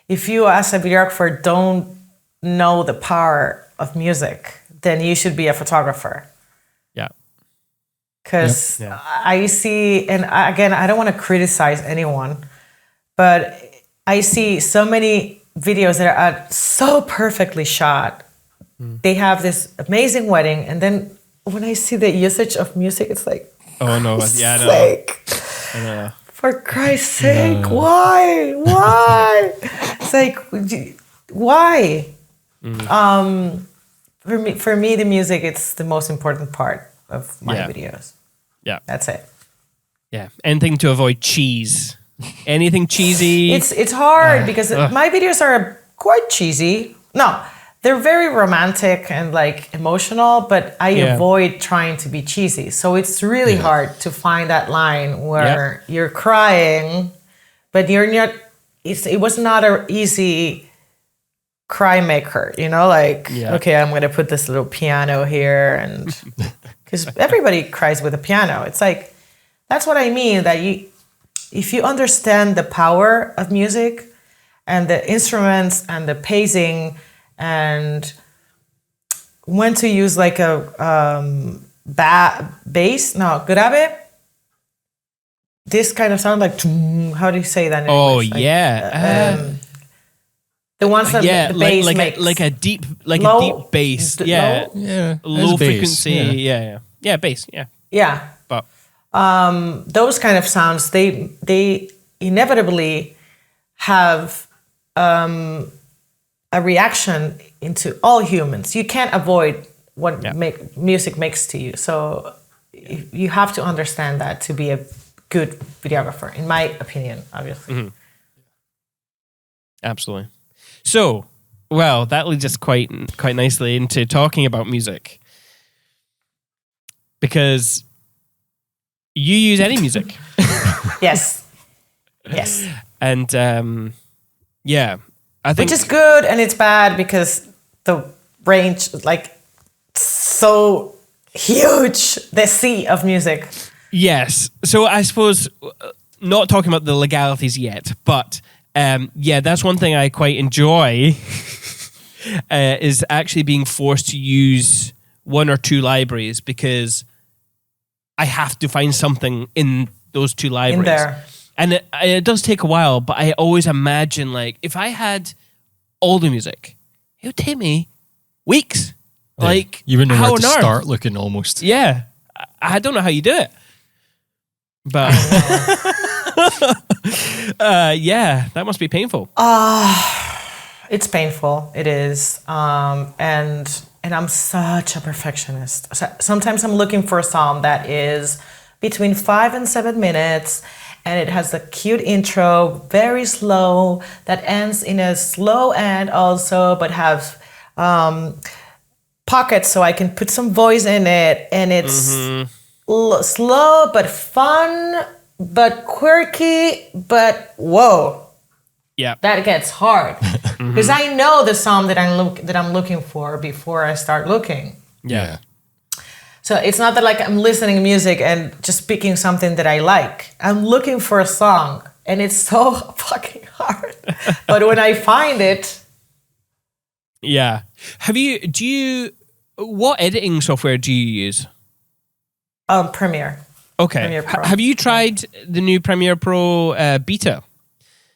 if you as a videographer don't know the power of music, then you should be a photographer. Yeah. Because I see, and again, I don't want to criticize anyone, but. I see so many videos that are so perfectly shot. They have this amazing wedding, and then when I see the usage of music, it's like, oh no, I know. For Christ's sake, why? It's like, why? For me, the music, it's the most important part of my videos. Yeah, that's it. Yeah, anything to avoid cheese. Anything cheesy? It's hard because my videos are quite cheesy. No, they're very romantic and like emotional, but I avoid trying to be cheesy. So it's really hard to find that line where you're crying, but you're not. It was not an easy cry maker, like okay, I'm gonna put this little piano here and because everybody cries with a piano. It's like, that's what I mean, that if you understand the power of music and the instruments and the pacing and when to use like a bass, no, grave, this kind of sound like, how do you say that in English? The ones that the bass makes. Like a deep bass. Low frequency. Bass. Yeah. But those kind of sounds, they inevitably have a reaction into all humans. You can't avoid what music makes to you. So you have to understand that to be a good videographer, in my opinion, obviously. Mm-hmm. Absolutely. So, well, that leads us quite nicely into talking about music. Because you use any music. Yes. And I think... Which is good and it's bad because the range, like, so huge, the sea of music. Yes. So I suppose, not talking about the legalities yet, but that's one thing I quite enjoy is actually being forced to use one or two libraries because I have to find something in those two libraries. In there. And it does take a while, but I always imagine, like, if I had all the music, it would take me weeks. Yeah. Like, you wouldn't know how where to on earth? start looking almost. Yeah. I don't know how you do it. But that must be painful. It's painful. It is. And I'm such a perfectionist. Sometimes I'm looking for a song that is between 5 and 7 minutes, and it has a cute intro, very slow, that ends in a slow end also, but have pockets so I can put some voice in it, and it's slow but fun, but quirky, but whoa. Yeah, that gets hard because I know the song that I'm looking for before I start looking. Yeah. So it's not that like I'm listening to music and just picking something that I like. I'm looking for a song, and it's so fucking hard. But when I find it, yeah. What editing software do you use? Premiere. Okay. Premiere Pro. Have you tried the new Premiere Pro beta?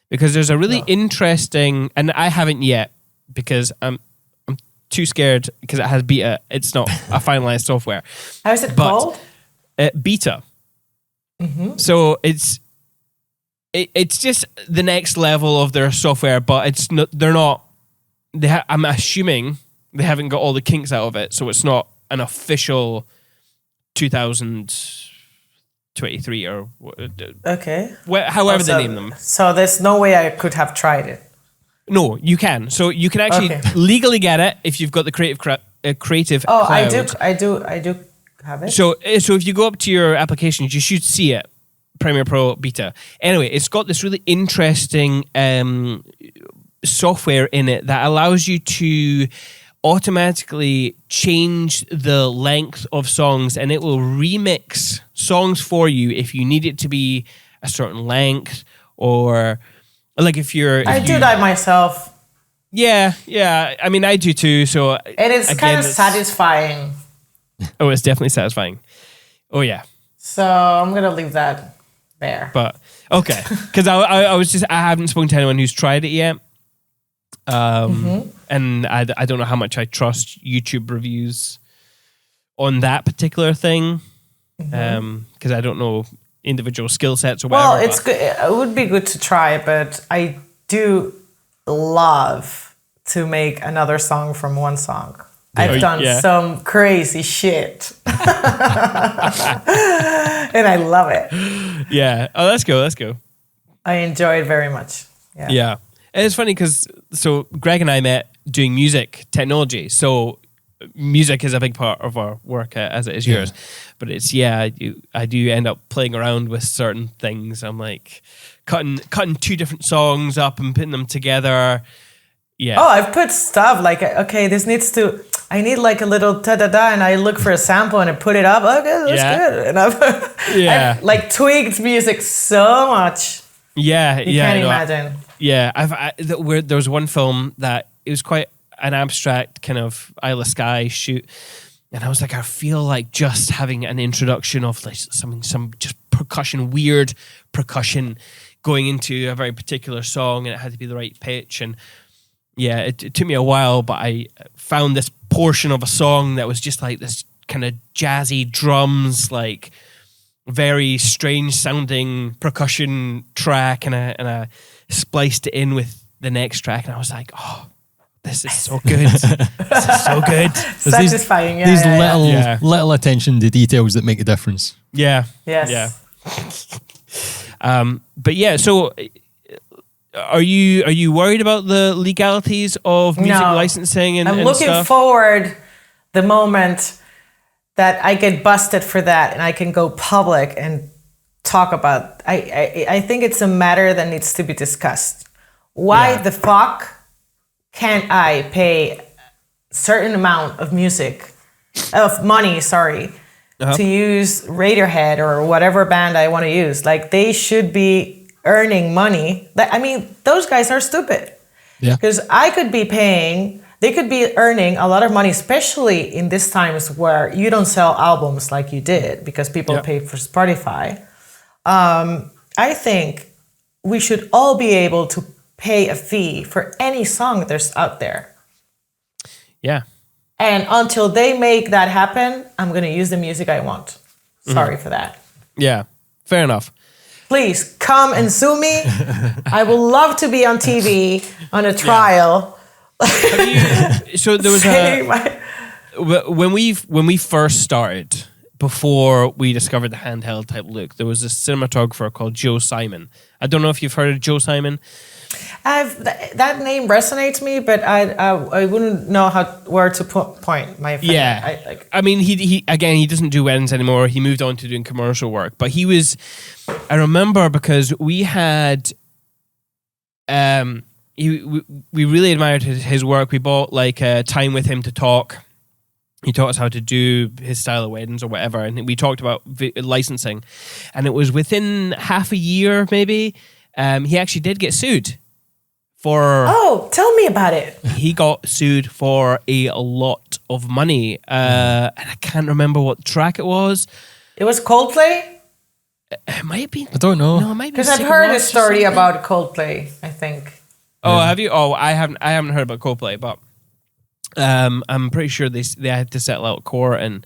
Because there's a really interesting, and I haven't yet because I'm too scared because it has beta. It's not a finalized software. How is it called? Beta. Mm-hmm. So it's just the next level of their software, but it's not. They're not. I'm assuming they haven't got all the kinks out of it, so it's not an official 2023 or okay. However they name them. So there's no way I could have tried it. No, you can. So you can actually legally get it if you've got the creative Oh, cloud. I do have it. So if you go up to your applications, you should see it. Premiere Pro Beta. Anyway, it's got this really interesting software in it that allows you to automatically change the length of songs, and it will remix songs for you if you need it to be a certain length, or like if I do that myself. Yeah. I mean, I do too. So and it's kind of satisfying. Oh, it's definitely satisfying. Oh yeah. So I'm gonna leave that there. But okay, because I haven't spoken to anyone who's tried it yet. And I don't know how much I trust YouTube reviews on that particular thing, because I don't know individual skill sets or whatever. Well, it's good. It would be good to try, but I do love to make another song from one song. Yeah. I've done some crazy shit, and I love it. Yeah. Oh, let's go. I enjoy it very much. Yeah. And it's funny because Greg and I met doing music technology. So music is a big part of our work as it is yours. But it's, I do end up playing around with certain things. I'm like cutting two different songs up and putting them together. Yeah. Oh, I've put stuff like, okay, this needs to, I need like a little ta-da-da, and I look for a sample and I put it up. Okay, that's good. And I've like tweaked music so much. Yeah, You can't imagine. There was one film that it was quite an abstract kind of Isle of Skye shoot, and I was like, I feel like just having an introduction of like some just weird percussion going into a very particular song, and it had to be the right pitch. And yeah, it took me a while, but I found this portion of a song that was just like this kind of jazzy drums, like very strange sounding percussion track, and I spliced it in with the next track, and I was like, oh, this is so good. This is so good. Satisfying. These little attention to details that make a difference. Yeah. Yes. Yeah. But yeah, so are you worried about the legalities of music licensing and I'm looking stuff? forward the moment that I get busted for that and I can go public and talk about. I think it's a matter that needs to be discussed. Why the fuck can't I pay a certain amount of money, to use Radiohead or whatever band I want to use? Like, they should be earning money. I mean, those guys are stupid. Yeah. Because they could be earning a lot of money, especially in these times where you don't sell albums like you did because people pay for Spotify. I think we should all be able to pay a fee for any song there's out there. Yeah. And until they make that happen, I'm going to use the music I want. Sorry for that. Yeah. Fair enough. Please come and sue me. I would love to be on TV on a trial. So there was when we first started, before we discovered the handheld type look, there was a cinematographer called Joe Simon. I don't know if you've heard of Joe Simon. That name resonates me, but I wouldn't know where to point my finger. Yeah, I mean, he doesn't do weddings anymore. He moved on to doing commercial work, but he was. I remember because we had, we really admired his work. We bought like time with him to talk. He taught us how to do his style of weddings or whatever, and we talked about licensing. And it was within half a year, maybe, he actually did get sued. Tell me about it. He got sued for a lot of money. And I can't remember what track it was. It was Coldplay? It might be. I don't know. No, it might be. Because I've heard a story about Coldplay, I think. Oh, have you? Oh, I haven't heard about Coldplay, but I'm pretty sure they had to settle out of court, and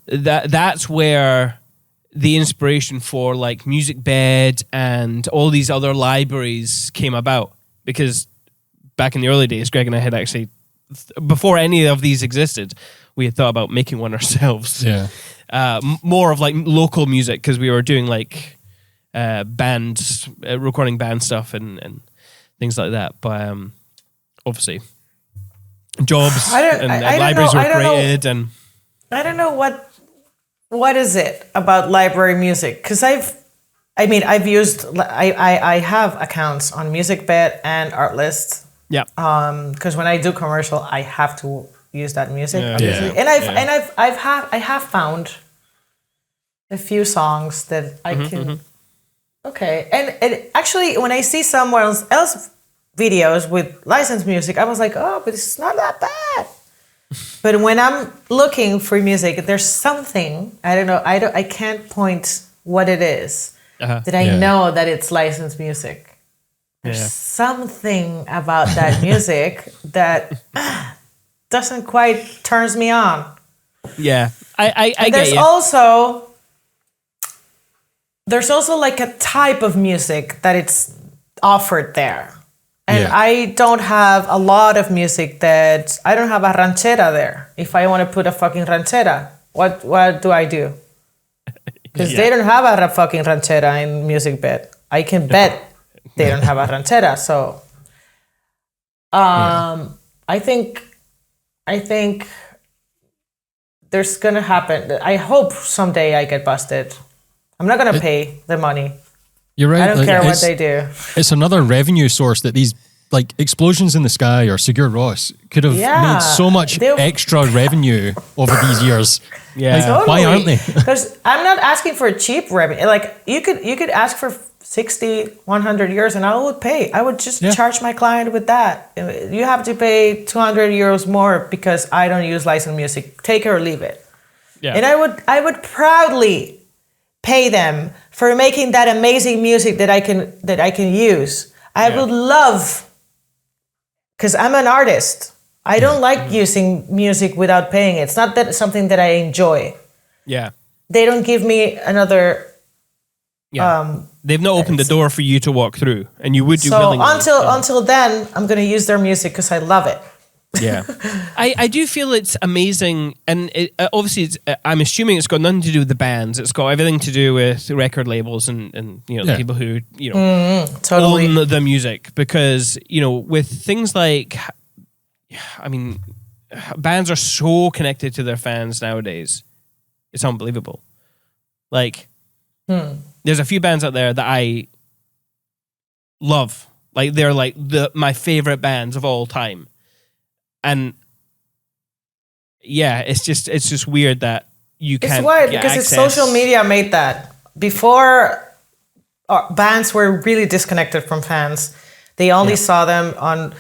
that's where the inspiration for like Music Bed and all these other libraries came about. Because back in the early days, Greg and I had actually, before any of these existed, we had thought about making one ourselves. Yeah. More of like local music, because we were doing like bands, recording band stuff and things like that. But obviously, jobs and libraries were created, and I don't know what is it about library music, because I have accounts on MusicBed and Artlist. Yeah. Because when I do commercial, I have to use that music. Yeah. Obviously. Yeah. And I have found a few songs that I can. Okay, and actually, when I see someone else videos with licensed music, I was like, oh, but it's not that bad. But when I'm looking for music, there's something, I don't know, I can't point what it is, that I know that it's licensed music. There's something about that music that doesn't quite turns me on. Yeah, I get there's you. There's also like a type of music that it's offered there. And I don't have a lot of music that... I don't have a ranchera there. If I want to put a fucking ranchera, what do I do? Because they don't have a fucking ranchera in Music Bed. I can bet they don't have a ranchera. So I think there's going to happen. I hope someday I get busted. I'm not going to pay the money. You're right. I don't care what they do. It's another revenue source that these like Explosions in the Sky or Sigur Rós could have made so much extra revenue over these years. Yeah. Like, Totally. why aren't they? Because I'm not asking for cheap revenue. Like you could ask for 60, 100 euros and I would pay. I would just charge my client with that. You have to pay 200 euros more because I don't use licensed music. Take it or leave it. Yeah. And I would proudly pay them for making that amazing music that I can use. I would love, because I'm an artist. I don't like using music without paying. It's not that something that I enjoy. Yeah. They don't give me another. They've not opened the door for you to walk through, and you would do So willingly. until then, I'm gonna use their music because I love it. Yeah, I do feel it's amazing, and obviously, I'm assuming it's got nothing to do with the bands. It's got everything to do with record labels and the people who Totally. own the music. Because with things like, I mean, bands are so connected to their fans nowadays. It's unbelievable. Like, there's a few bands out there that I love. Like they're like my favorite bands of all time. And it's just weird that you can't. It's weird get because access. it's social media made that. Before, bands were really disconnected from fans. They only saw them on.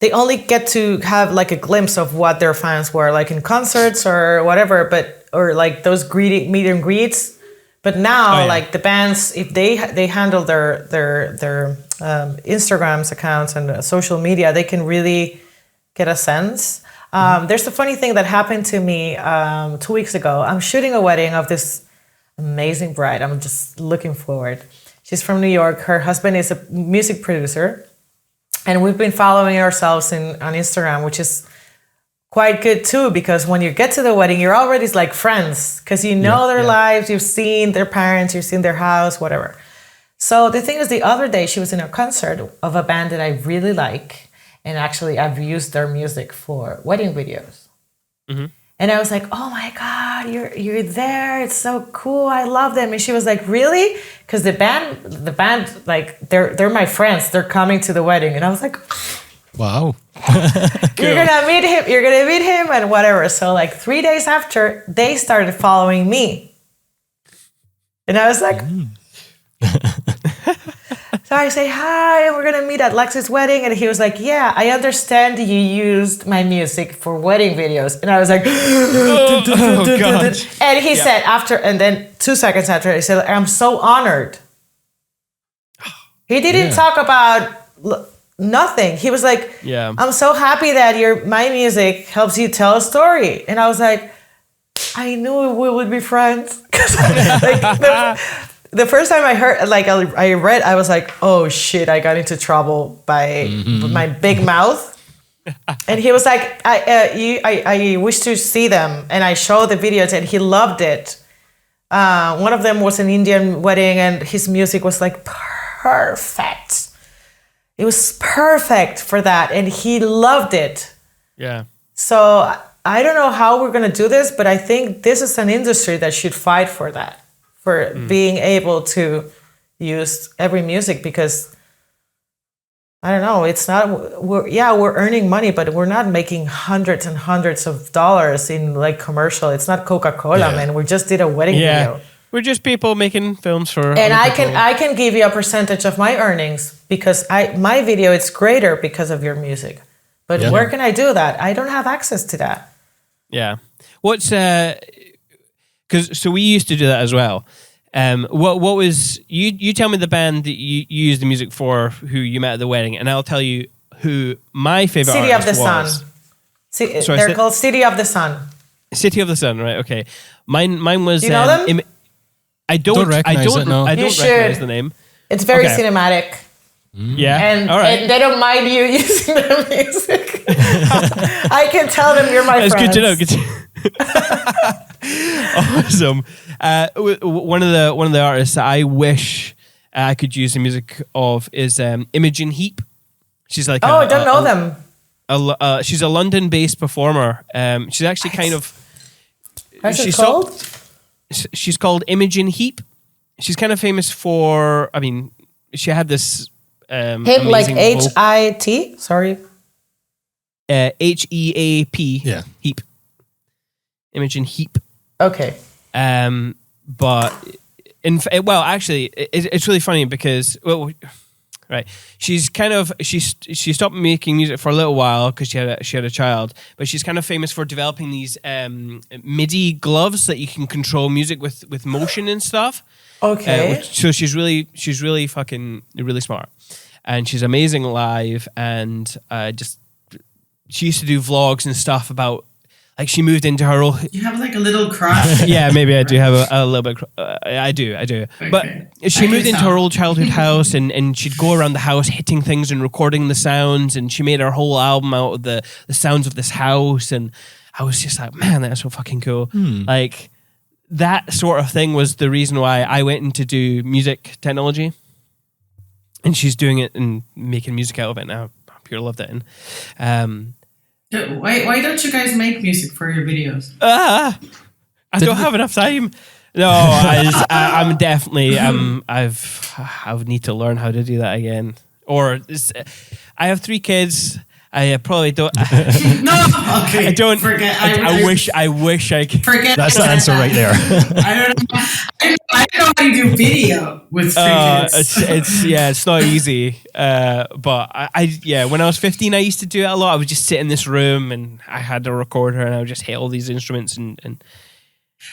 They only get to have like a glimpse of what their fans were like in concerts or whatever, or like those meet and greets. But now, like the bands, if they handle their Instagrams accounts and social media, they can really get a sense. There's a funny thing that happened to me 2 weeks ago. I'm shooting a wedding of this amazing bride. I'm just looking forward. She's from New York. Her husband is a music producer. And we've been following ourselves on Instagram, which is quite good too, because when you get to the wedding, you're already like friends because you know their lives, you've seen their parents, you've seen their house, whatever. So the thing is, the other day she was in a concert of a band that I really like. And actually, I've used their music for wedding videos. Mm-hmm. And I was like, "Oh my God, you're there! It's so cool! I love them." And she was like, "Really?" Because the band, like they're my friends. They're coming to the wedding, and I was like, "Wow, you're gonna meet him! You're gonna meet him, and whatever." So like 3 days after, they started following me, and I was like. So I say, "Hi, we're going to meet at Lex's wedding." And he was like, "Yeah, I understand you used my music for wedding videos." And I was like, oh God. And he said and then 2 seconds after, he said, "I'm so honored." He didn't talk about nothing. He was like, "I'm so happy that my music helps you tell a story." And I was like, I knew we would be friends. The first time I heard, like I read, I was like, "Oh shit! I got into trouble by my big mouth." And he was like, "I wish to see them," and I showed the videos, and he loved it. One of them was an Indian wedding, and his music was like perfect. It was perfect for that, and he loved it. Yeah. So I don't know how we're gonna do this, but I think this is an industry that should fight for that. For being able to use every music, because I don't know, it's not, we're earning money, but we're not making hundreds and hundreds of dollars in like commercial. It's not Coca-Cola, man. We just did a wedding video. We're just people making films for. And I can give you a percentage of my earnings because my video, it's greater because of your music. But where can I do that? I don't have access to that. Yeah. What's so we used to do that as well. What was you tell me the band that you used the music for, who you met at the wedding, and I'll tell you who my favorite City of the was. Sun. They're called City of the Sun. City of the Sun, right? Okay. Mine was. You know them? I don't recognize it, no. I don't recognize the name. It's very cinematic. Yeah. And, all right. and they don't mind you using their music. I can tell them you're my friend. That's good to know. Good to Awesome. One of the artists that I wish I could use the music of is Imogen Heap. She's like I don't know them. She's a London-based performer. She's actually kind of. How's it called? She's called Imogen Heap. She's kind of famous for. I mean, she had this Hip like amazing HIT? Sorry. HEAP. Yeah. Heap. Imogen Heap. Okay. But actually, it's really funny because right, she stopped making music for a little while because she had a child, but she's kind of famous for developing these MIDI gloves that you can control music with motion and stuff. Okay. So she's really really smart, and she's amazing live, and she used to do vlogs and stuff about. Like she moved into her old. You have like a little cross. Yeah, maybe I do have a little bit. I do. Okay. But she moved into her old childhood house, and she'd go around the house hitting things and recording the sounds. And she made her whole album out of the sounds of this house. And I was just like, man, that's so fucking cool. Like that sort of thing was the reason why I went into do music technology. And she's doing it and making music out of it now. I pure loved it. And Why don't you guys make music for your videos? I don't have enough time. No, I'm definitely I would need to learn how to do that again. I have 3 kids. I probably don't. No, okay. I don't. Forget. I wish I could. Forget. That's the answer right there. I don't know how you do video with 3 kids. It's not easy. But when I was 15, I used to do it a lot. I would just sit in this room and I had a recorder and I would just hit all these instruments and.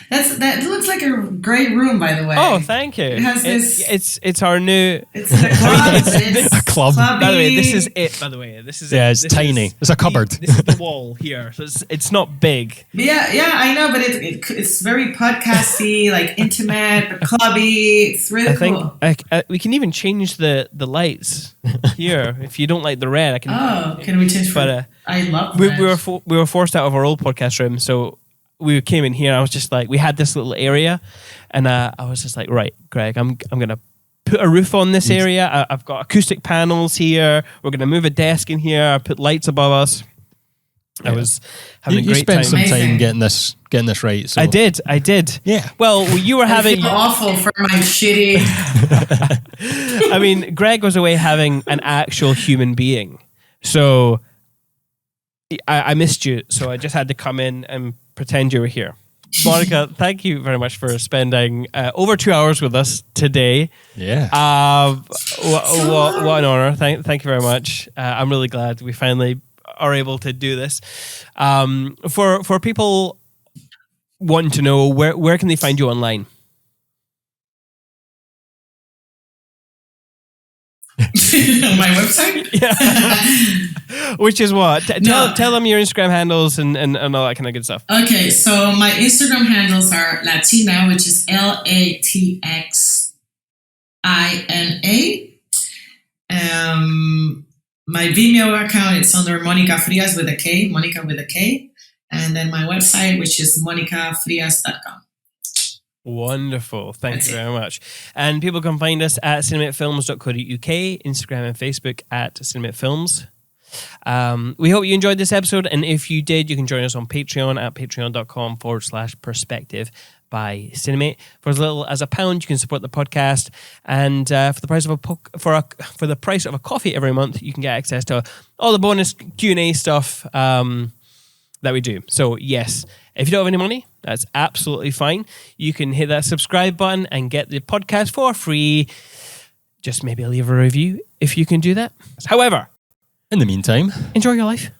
That looks like a great room, by the way. Oh, thank you. It has this. It's our new. It's a club. It's a club. clubby. By the way, this is it. By the way, this is Yeah, it. it's This tiny. is It's a cupboard. This is the wall here, so it's not big. Yeah, I know, but it's very podcasty, like intimate, but clubby. It's really I think cool. we can even change the lights here. If you don't like the red, I can. Oh, can we change? But I love. we red. were forced out of our old podcast room, so. We came in here and I was just like, we had this little area and I was just like, right, Greg, I'm going to put a roof on this area. I've got acoustic panels here. We're going to move a desk in here. I put lights above us. I was having a great time. You spent some time Amazing. getting this right. So. I did. Yeah. Well, you were I having... feel awful for my shitty. I mean, Greg was away having an actual human being. So I missed you. So I just had to come in and pretend you were here. Monika, thank you very much for spending over 2 hours with us today. Yeah. What an honor. Thank you very much. I'm really glad we finally are able to do this. For people wanting to know, where can they find you online? My website? Yeah. Which is what? Tell them your Instagram handles and all that kind of good stuff. Okay, so my Instagram handles are Latina, which is LATXINA. My Vimeo account, it's under Monika Frias with a K, Monika with a K. And then my website, which is monikafrias.com. Wonderful. Thank you very much. And people can find us at cinematefilms.co.uk, Instagram and Facebook at cinematefilms. We hope you enjoyed this episode. And if you did, you can join us on Patreon at patreon.com/perspective by Cinemate. For as little as £1, you can support the podcast. And for the price of a coffee every month, you can get access to all the bonus Q&A stuff that we do. So yes, if you don't have any money, that's absolutely fine. You can hit that subscribe button and get the podcast for free. Just maybe leave a review if you can do that. However, in the meantime, enjoy your life.